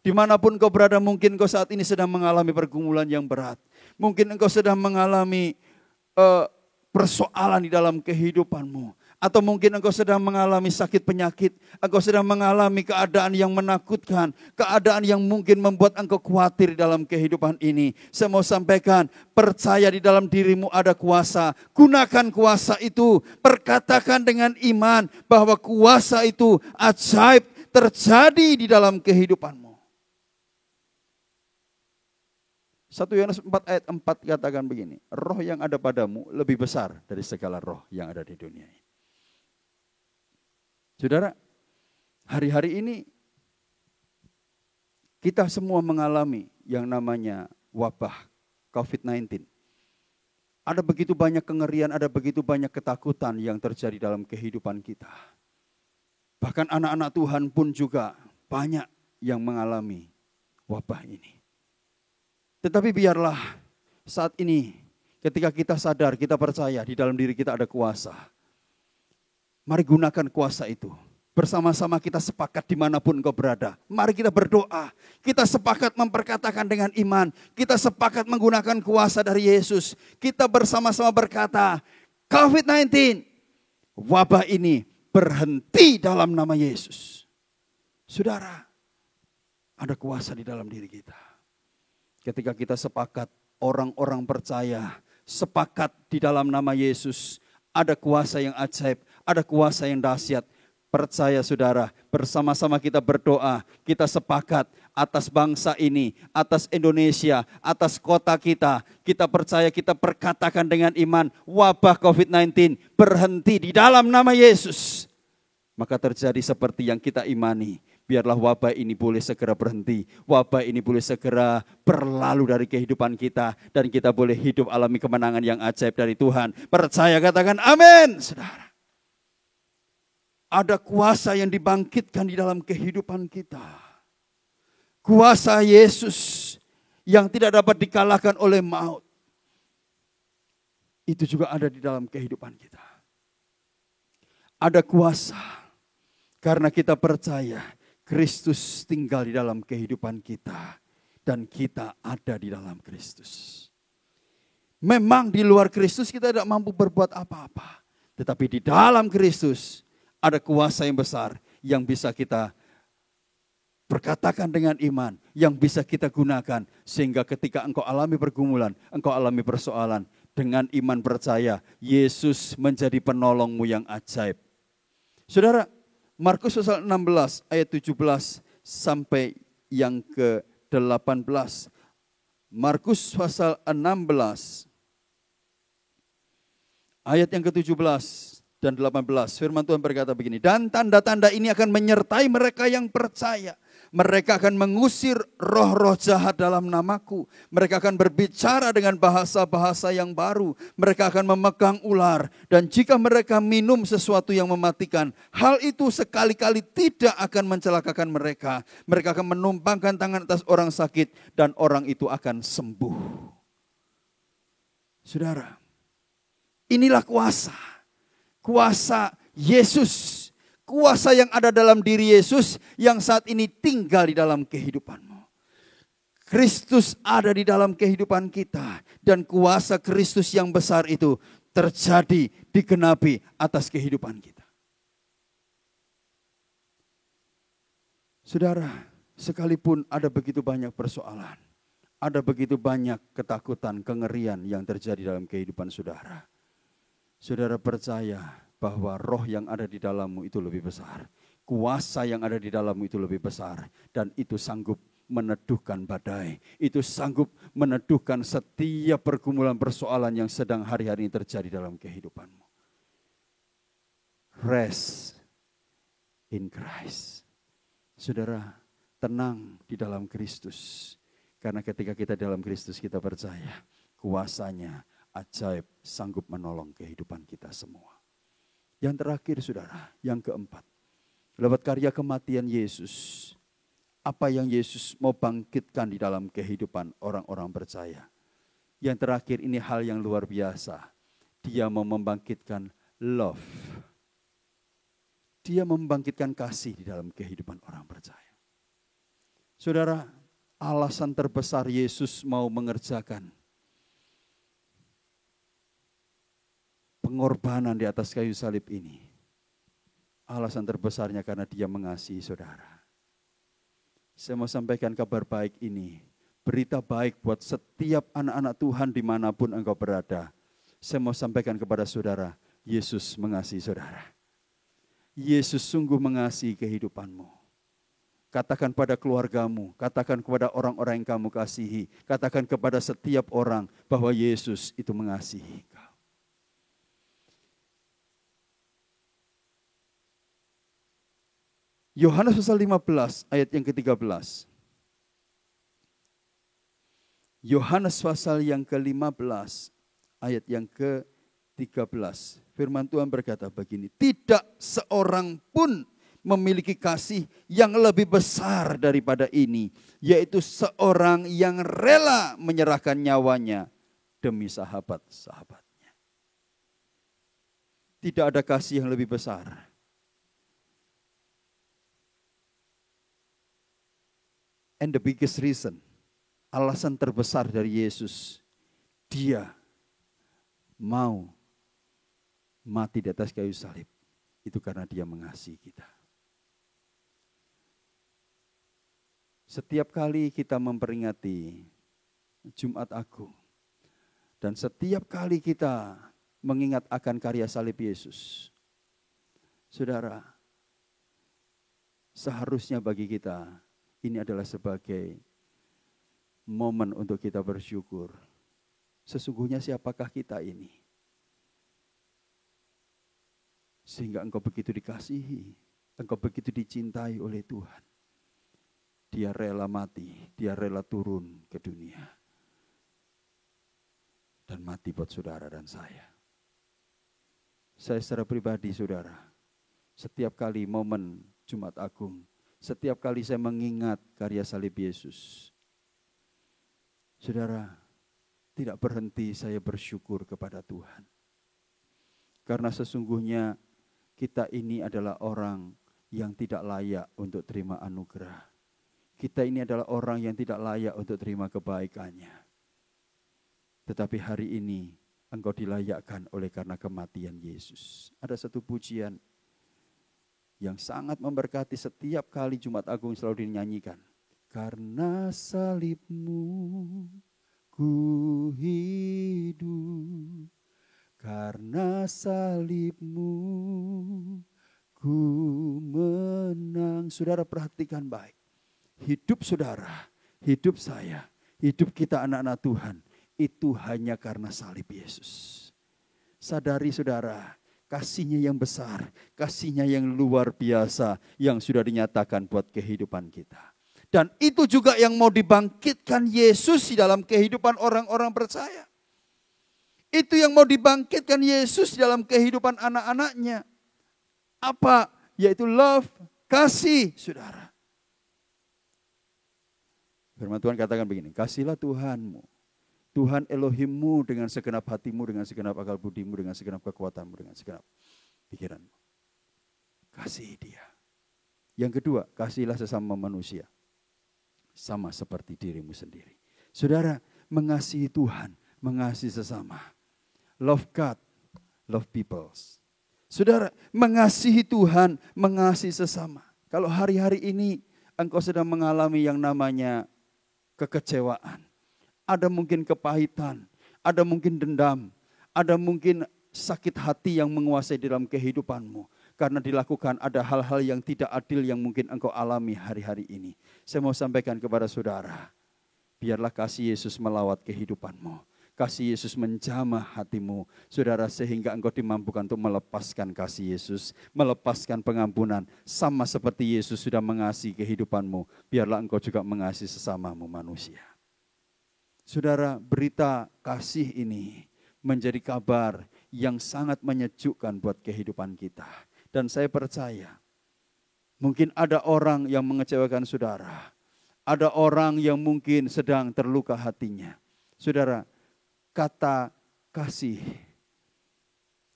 dimanapun kau berada, mungkin kau saat ini sedang mengalami pergumulan yang berat. Mungkin engkau sedang mengalami persoalan di dalam kehidupanmu. Atau mungkin engkau sedang mengalami sakit penyakit. Engkau sedang mengalami keadaan yang menakutkan. Keadaan yang mungkin membuat engkau khawatir dalam kehidupan ini. Saya mau sampaikan, percaya di dalam dirimu ada kuasa. Gunakan kuasa itu. Perkatakan dengan iman bahwa kuasa itu ajaib terjadi di dalam kehidupanmu. 1 Yohanes 4 ayat 4 katakan begini, roh yang ada padamu lebih besar dari segala roh yang ada di dunia ini. Saudara, hari-hari ini kita semua mengalami yang namanya wabah COVID-19. Ada begitu banyak kengerian, ada begitu banyak ketakutan yang terjadi dalam kehidupan kita. Bahkan anak-anak Tuhan pun juga banyak yang mengalami wabah ini. Tetapi biarlah saat ini ketika kita sadar, kita percaya di dalam diri kita ada kuasa. Mari gunakan kuasa itu. Bersama-sama kita sepakat dimanapun engkau berada. Mari kita berdoa. Kita sepakat memperkatakan dengan iman. Kita sepakat menggunakan kuasa dari Yesus. Kita bersama-sama berkata, COVID-19, wabah ini berhenti dalam nama Yesus. Saudara, ada kuasa di dalam diri kita. Ketika kita sepakat, orang-orang percaya, sepakat di dalam nama Yesus, ada kuasa yang ajaib, ada kuasa yang dahsyat. Percaya saudara, bersama-sama kita berdoa, kita sepakat atas bangsa ini, atas Indonesia, atas kota kita. Kita percaya, kita perkatakan dengan iman, wabah COVID-19 berhenti di dalam nama Yesus. Maka terjadi seperti yang kita imani. Biarlah wabah ini boleh segera berhenti. Wabah ini boleh segera berlalu dari kehidupan kita. Dan kita boleh hidup alami kemenangan yang ajaib dari Tuhan. Percaya, katakan amin. Saudara, ada kuasa yang dibangkitkan di dalam kehidupan kita. Kuasa Yesus yang tidak dapat dikalahkan oleh maut. Itu juga ada di dalam kehidupan kita. Ada kuasa karena kita percaya Kristus tinggal di dalam kehidupan kita. Dan kita ada di dalam Kristus. Memang di luar Kristus kita tidak mampu berbuat apa-apa. Tetapi di dalam Kristus ada kuasa yang besar yang bisa kita Berkatakan dengan iman yang bisa kita gunakan. Sehingga ketika engkau alami pergumulan, engkau alami persoalan. Dengan iman percaya, Yesus menjadi penolongmu yang ajaib. Saudara, Markus pasal 16 ayat 17 sampai yang ke-18. Markus pasal 16 ayat yang ke-17 dan 18. Firman Tuhan berkata begini, dan tanda-tanda ini akan menyertai mereka yang percaya. Mereka akan mengusir roh-roh jahat dalam namaku. Mereka akan berbicara dengan bahasa-bahasa yang baru. Mereka akan memegang ular. Dan jika mereka minum sesuatu yang mematikan, hal itu sekali-kali tidak akan mencelakakan mereka. Mereka akan menumpangkan tangan atas orang sakit dan orang itu akan sembuh. Saudara, inilah kuasa. Kuasa Yesus. Kuasa yang ada dalam diri Yesus yang saat ini tinggal di dalam kehidupanmu. Kristus ada di dalam kehidupan kita. Dan kuasa Kristus yang besar itu terjadi, digenapi atas kehidupan kita. Saudara, sekalipun ada begitu banyak persoalan, ada begitu banyak ketakutan, kengerian yang terjadi dalam kehidupan saudara. Saudara percaya bahwa roh yang ada di dalammu itu lebih besar. Kuasa yang ada di dalammu itu lebih besar. Dan itu sanggup meneduhkan badai. Itu sanggup meneduhkan setiap pergumulan persoalan yang sedang hari-hari ini terjadi dalam kehidupanmu. Rest in Christ. Saudara, tenang di dalam Kristus. Karena ketika kita dalam Kristus kita percaya kuasanya ajaib, sanggup menolong kehidupan kita semua. Yang terakhir saudara, yang keempat. Lewat karya kematian Yesus. Apa yang Yesus mau bangkitkan di dalam kehidupan orang-orang percaya. Yang terakhir ini hal yang luar biasa. Dia mau membangkitkan love. Dia membangkitkan kasih di dalam kehidupan orang percaya. Saudara, alasan terbesar Yesus mau mengerjakan pengorbanan di atas kayu salib ini. Alasan terbesarnya karena dia mengasihi saudara. Saya mau sampaikan kabar baik ini. Berita baik buat setiap anak-anak Tuhan dimanapun engkau berada. Saya mau sampaikan kepada saudara, Yesus mengasihi saudara. Yesus sungguh mengasihi kehidupanmu. Katakan pada keluargamu, katakan kepada orang-orang yang kamu kasihi. Katakan kepada setiap orang bahwa Yesus itu mengasihi engkau. Yohanes pasal 15 ayat yang ke-13. Yohanes pasal yang ke-15 ayat yang ke-13. Firman Tuhan berkata begini, tidak seorang pun memiliki kasih yang lebih besar daripada ini, yaitu seorang yang rela menyerahkan nyawanya demi sahabat-sahabatnya. Tidak ada kasih yang lebih besar. And the biggest reason, alasan terbesar dari Yesus, dia mau mati di atas kayu salib. Itu karena dia mengasihi kita. Setiap kali kita memperingati Jumat Agung, dan setiap kali kita mengingat akan karya salib Yesus, saudara, seharusnya bagi kita, ini adalah sebagai momen untuk kita bersyukur. Sesungguhnya siapakah kita ini? Sehingga engkau begitu dikasihi, engkau begitu dicintai oleh Tuhan. Dia rela mati, dia rela turun ke dunia. Dan mati buat saudara dan saya. Saya secara pribadi saudara, setiap kali momen Jumat Agung, setiap kali saya mengingat karya salib Yesus, saudara, tidak berhenti saya bersyukur kepada Tuhan. Karena sesungguhnya kita ini adalah orang yang tidak layak untuk terima anugerah. Kita ini adalah orang yang tidak layak untuk terima kebaikannya. Tetapi hari ini engkau dilayakkan oleh karena kematian Yesus. Ada satu pujian yang sangat memberkati setiap kali Jumat Agung selalu dinyanyikan. Karena salibmu ku hidup, karena salibmu ku menang. Saudara perhatikan baik. Hidup saudara, hidup saya, hidup kita anak-anak Tuhan, itu hanya karena salib Yesus. Sadari saudara, kasihnya yang besar, kasihnya yang luar biasa yang sudah dinyatakan buat kehidupan kita. Dan itu juga yang mau dibangkitkan Yesus di dalam kehidupan orang-orang percaya. Itu yang mau dibangkitkan Yesus di dalam kehidupan anak-anaknya. Apa? Yaitu love, kasih, saudara. Firman Tuhan katakan begini, kasihlah Tuhanmu, Tuhan Elohimmu dengan segenap hatimu, dengan segenap akal budimu, dengan segenap kekuatanmu, dengan segenap pikiranmu. Kasih dia. Yang kedua, kasihlah sesama manusia. Sama seperti dirimu sendiri. Saudara, mengasihi Tuhan, mengasihi sesama. Love God, love people. Saudara, mengasihi Tuhan, mengasihi sesama. Kalau hari-hari ini engkau sedang mengalami yang namanya kekecewaan, ada mungkin kepahitan, ada mungkin dendam, ada mungkin sakit hati yang menguasai dalam kehidupanmu. Karena dilakukan ada hal-hal yang tidak adil yang mungkin engkau alami hari-hari ini. Saya mau sampaikan kepada saudara, biarlah kasih Yesus melawat kehidupanmu. Kasih Yesus menjamah hatimu, saudara, sehingga engkau dimampukan untuk melepaskan kasih Yesus, melepaskan pengampunan. Sama seperti Yesus sudah mengasihi kehidupanmu, biarlah engkau juga mengasihi sesamamu manusia. Saudara, berita kasih ini menjadi kabar yang sangat menyejukkan buat kehidupan kita. Dan saya percaya, mungkin ada orang yang mengecewakan saudara. Ada orang yang mungkin sedang terluka hatinya. Saudara, kata kasih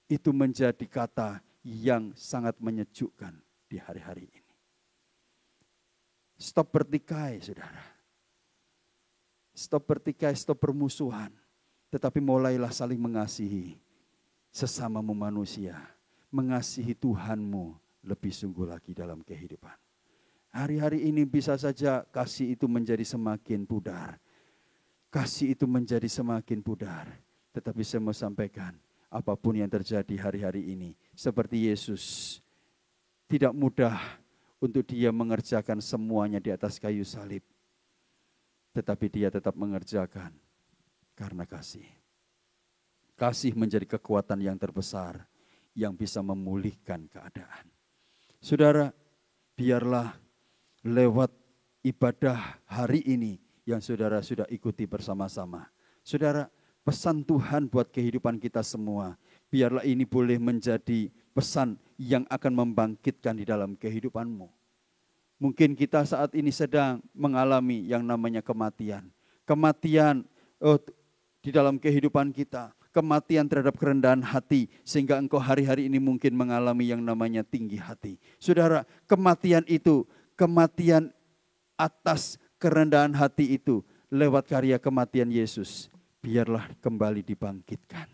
itu menjadi kata yang sangat menyejukkan di hari-hari ini. Stop bertikai, saudara. Stop bertikai, stop permusuhan. Tetapi mulailah saling mengasihi sesamamu manusia. Mengasihi Tuhanmu lebih sungguh lagi dalam kehidupan. Hari-hari ini bisa saja kasih itu menjadi semakin pudar. Kasih itu menjadi semakin pudar. Tetapi saya mau sampaikan, apapun yang terjadi hari-hari ini, seperti Yesus, tidak mudah untuk dia mengerjakan semuanya di atas kayu salib. Tetapi dia tetap mengerjakan karena kasih. Kasih menjadi kekuatan yang terbesar yang bisa memulihkan keadaan. Saudara, biarlah lewat ibadah hari ini yang saudara sudah ikuti bersama-sama. Saudara, pesan Tuhan buat kehidupan kita semua, biarlah ini boleh menjadi pesan yang akan membangkitkan di dalam kehidupanmu. Mungkin kita saat ini sedang mengalami yang namanya kematian. Kematian di dalam kehidupan kita. Kematian terhadap kerendahan hati. Sehingga engkau hari-hari ini mungkin mengalami yang namanya tinggi hati. Saudara, kematian itu, kematian atas kerendahan hati itu lewat karya kematian Yesus, biarlah kembali dibangkitkan.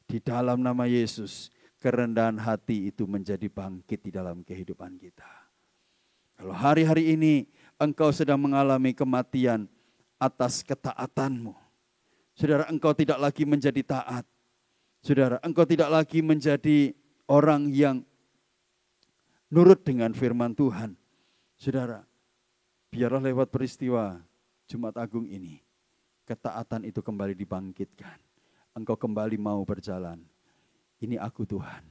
Di dalam nama Yesus, kerendahan hati itu menjadi bangkit di dalam kehidupan kita. Kalau hari-hari ini engkau sedang mengalami kematian atas ketaatanmu, saudara, engkau tidak lagi menjadi taat. Saudara, engkau tidak lagi menjadi orang yang nurut dengan firman Tuhan. Saudara, biarlah lewat peristiwa Jumat Agung ini, ketaatan itu kembali dibangkitkan. Engkau kembali mau berjalan. Ini aku Tuhan,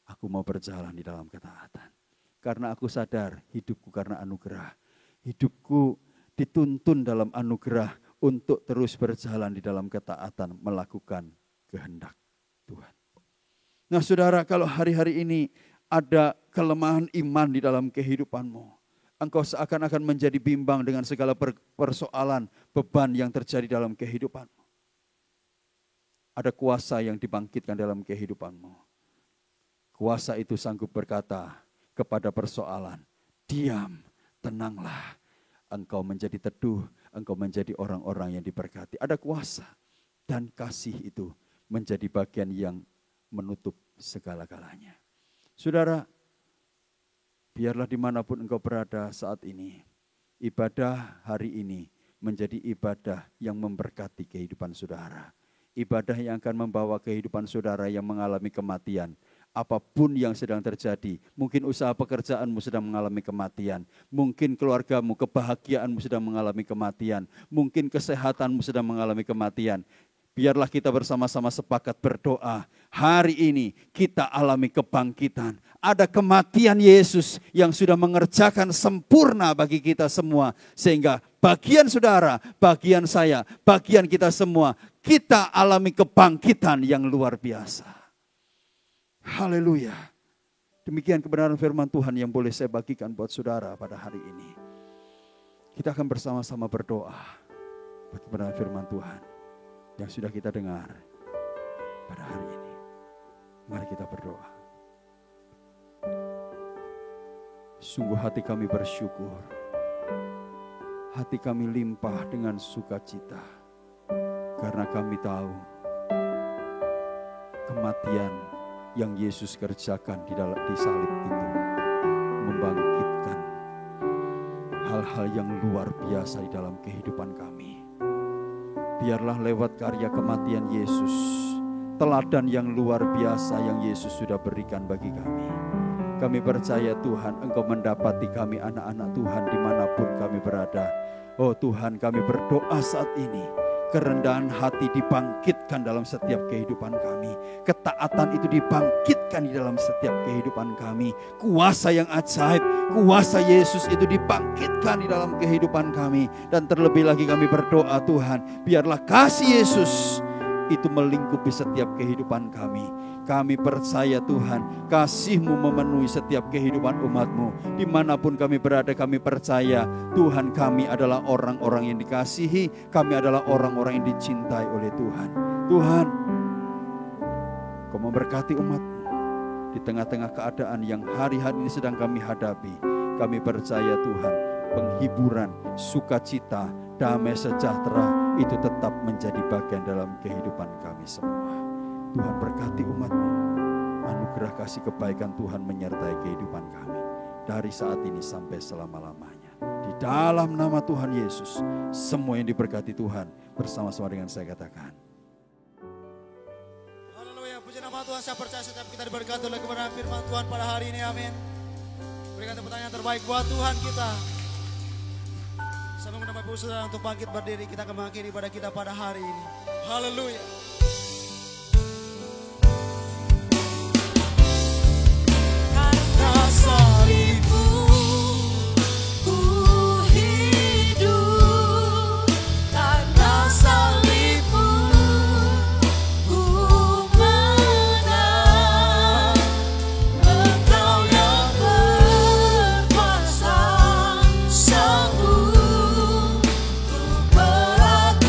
aku mau berjalan di dalam ketaatan. Karena aku sadar hidupku karena anugerah. Hidupku dituntun dalam anugerah untuk terus berjalan di dalam ketaatan, melakukan kehendak Tuhan. Nah saudara, kalau hari-hari ini ada kelemahan iman di dalam kehidupanmu, engkau seakan-akan menjadi bimbang dengan segala persoalan, beban yang terjadi dalam kehidupanmu. Ada kuasa yang dibangkitkan dalam kehidupanmu. Kuasa itu sanggup berkata kepada persoalan, diam, tenanglah. Engkau menjadi teduh, engkau menjadi orang-orang yang diberkati. Ada kuasa dan kasih itu menjadi bagian yang menutup segala-galanya. Saudara, Biarlah dimanapun engkau berada saat ini, ibadah hari ini menjadi ibadah yang memberkati kehidupan saudara. Ibadah yang akan membawa kehidupan saudara yang mengalami kematian. Apapun yang sedang terjadi, mungkin usaha pekerjaanmu sedang mengalami kematian, mungkin keluargamu, kebahagiaanmu sedang mengalami kematian, mungkin kesehatanmu sedang mengalami kematian. Biarlah kita bersama-sama sepakat berdoa. Hari ini kita alami kebangkitan. Ada kematian Yesus yang sudah mengerjakan sempurna bagi kita semua. Sehingga bagian saudara, bagian saya, bagian kita semua, kita alami kebangkitan yang luar biasa. Haleluya. Demikian kebenaran firman Tuhan yang boleh saya bagikan buat saudara pada hari ini. Kita akan bersama-sama berdoa buat kebenaran firman Tuhan yang sudah kita dengar pada hari ini. Mari kita berdoa. Sungguh hati kami bersyukur. Hati kami limpah dengan sukacita. Karena kami tahu kematian yang Yesus kerjakan di salib itu membangkitkan hal-hal yang luar biasa di dalam kehidupan kami. Biarlah lewat karya kematian Yesus, teladan yang luar biasa yang Yesus sudah berikan bagi kami. Kami percaya Tuhan, Engkau mendapati kami anak-anak Tuhan dimanapun kami berada. Oh Tuhan, kami berdoa saat ini, kerendahan hati dibangkitkan dalam setiap kehidupan kami. Ketaatan itu dibangkitkan di dalam setiap kehidupan kami. Kuasa yang ajaib, kuasa Yesus itu dibangkitkan di dalam kehidupan kami. Dan terlebih lagi kami berdoa Tuhan, biarlah kasih Yesus itu melingkupi setiap kehidupan kami. Kami percaya Tuhan, kasih-Mu memenuhi setiap kehidupan umat-Mu. Dimanapun kami berada, kami percaya Tuhan, kami adalah orang-orang yang dikasihi. Kami adalah orang-orang yang dicintai oleh Tuhan. Tuhan, Kau memberkati umat-Mu di tengah-tengah keadaan yang hari-hari ini sedang kami hadapi. Kami percaya Tuhan, penghiburan, sukacita, damai sejahtera itu tetap menjadi bagian dalam kehidupan kami semua. Tuhan berkati umat-Mu, anugerah kasih kebaikan Tuhan menyertai kehidupan kami dari saat ini sampai selama-lamanya. Di dalam nama Tuhan Yesus, semua yang diberkati Tuhan bersama-sama dengan saya katakan. Haleluya, puji nama Tuhan. Saya percaya setiap kita diberkati oleh kebenaran firman Tuhan pada hari ini, amin. Berikan tepuk tangan terbaik buat Tuhan kita. Sampai mendapat saudara untuk bangkit berdiri, kita akan mengakhiri ibadah kita pada hari ini. Haleluya. Salibmu ku hidup, karena salibmu ku menang. Engkau yang berkuasa sanggup untuk melakukan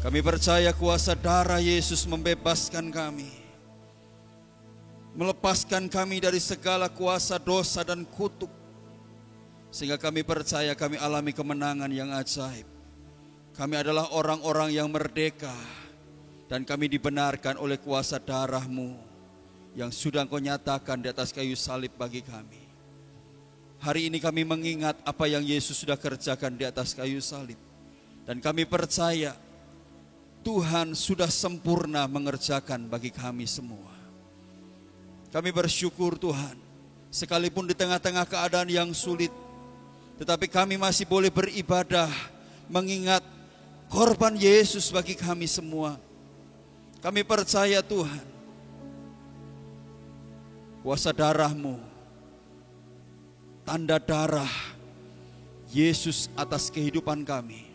Kami percaya kuasa darah Yesus membebaskan kami, melepaskan kami dari segala kuasa dosa dan kutuk, sehingga kami percaya kami alami kemenangan yang ajaib. Kami adalah orang-orang yang merdeka, dan kami dibenarkan oleh kuasa darah-Mu yang sudah Engkau nyatakan di atas kayu salib bagi kami. Hari ini kami mengingat apa yang Yesus sudah kerjakan di atas kayu salib, dan kami percaya Tuhan sudah sempurna mengerjakan bagi kami semua. Kami bersyukur Tuhan, sekalipun di tengah-tengah keadaan yang sulit, tetapi kami masih boleh beribadah mengingat korban Yesus bagi kami semua. Kami percaya Tuhan, kuasa darah-Mu, tanda darah Yesus atas kehidupan kami,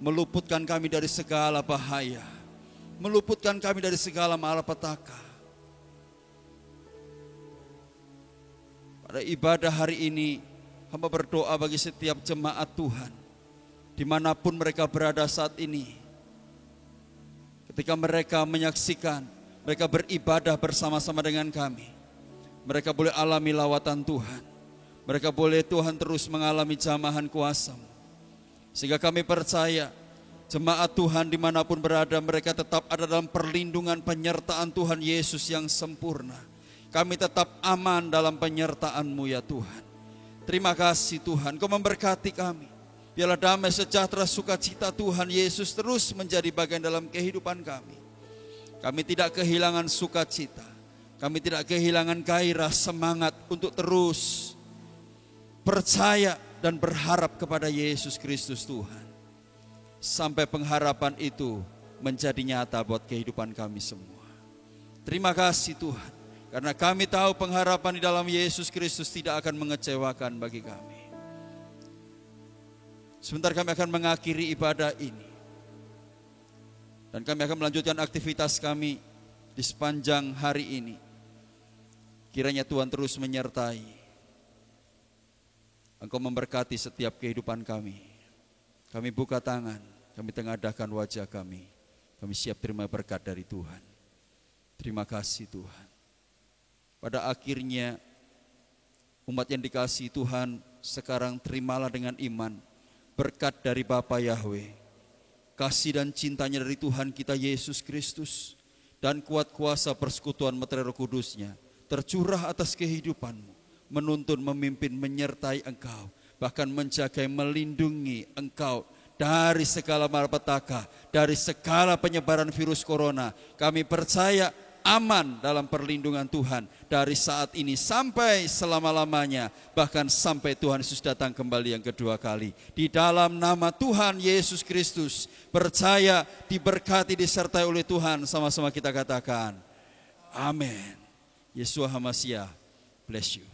meluputkan kami dari segala bahaya, meluputkan kami dari segala malapetaka. Pada ibadah hari ini, hamba berdoa bagi setiap jemaat Tuhan, dimanapun mereka berada saat ini. Ketika mereka menyaksikan, mereka beribadah bersama-sama dengan kami, mereka boleh alami lawatan Tuhan. Mereka boleh Tuhan terus mengalami jamahan kuasa-Mu. Sehingga kami percaya jemaat Tuhan dimanapun berada, mereka tetap ada dalam perlindungan penyertaan Tuhan Yesus yang sempurna. Kami tetap aman dalam penyertaan-Mu ya Tuhan. Terima kasih Tuhan, Kau memberkati kami. Biarlah damai sejahtera sukacita Tuhan Yesus terus menjadi bagian dalam kehidupan kami. Kami tidak kehilangan sukacita, kami tidak kehilangan gairah, semangat untuk terus percaya dan berharap kepada Yesus Kristus Tuhan, sampai pengharapan itu menjadi nyata buat kehidupan kami semua. Terima kasih Tuhan, karena kami tahu pengharapan di dalam Yesus Kristus tidak akan mengecewakan bagi kami. Sebentar kami akan mengakhiri ibadah ini, dan kami akan melanjutkan aktivitas kami di sepanjang hari ini. Kiranya Tuhan terus menyertai, Engkau memberkati setiap kehidupan kami. Kami buka tangan, kami tengadahkan wajah kami. Kami siap terima berkat dari Tuhan. Terima kasih Tuhan. Pada akhirnya umat yang dikasihi Tuhan, sekarang terimalah dengan iman berkat dari Bapa Yahweh, kasih dan cintanya dari Tuhan kita Yesus Kristus, dan kuat kuasa persekutuan Mater Roh Kudus-Nya tercurah atas kehidupanmu, menuntun, memimpin, menyertai engkau, bahkan menjaga, melindungi engkau dari segala malapetaka, dari segala penyebaran virus corona. Kami percaya aman dalam perlindungan Tuhan dari saat ini sampai selama-lamanya, bahkan sampai Tuhan Yesus datang kembali yang kedua kali. Di dalam nama Tuhan Yesus Kristus, percaya, diberkati, disertai oleh Tuhan. Sama-sama kita katakan amin. Yeshua HaMashiach, bless you.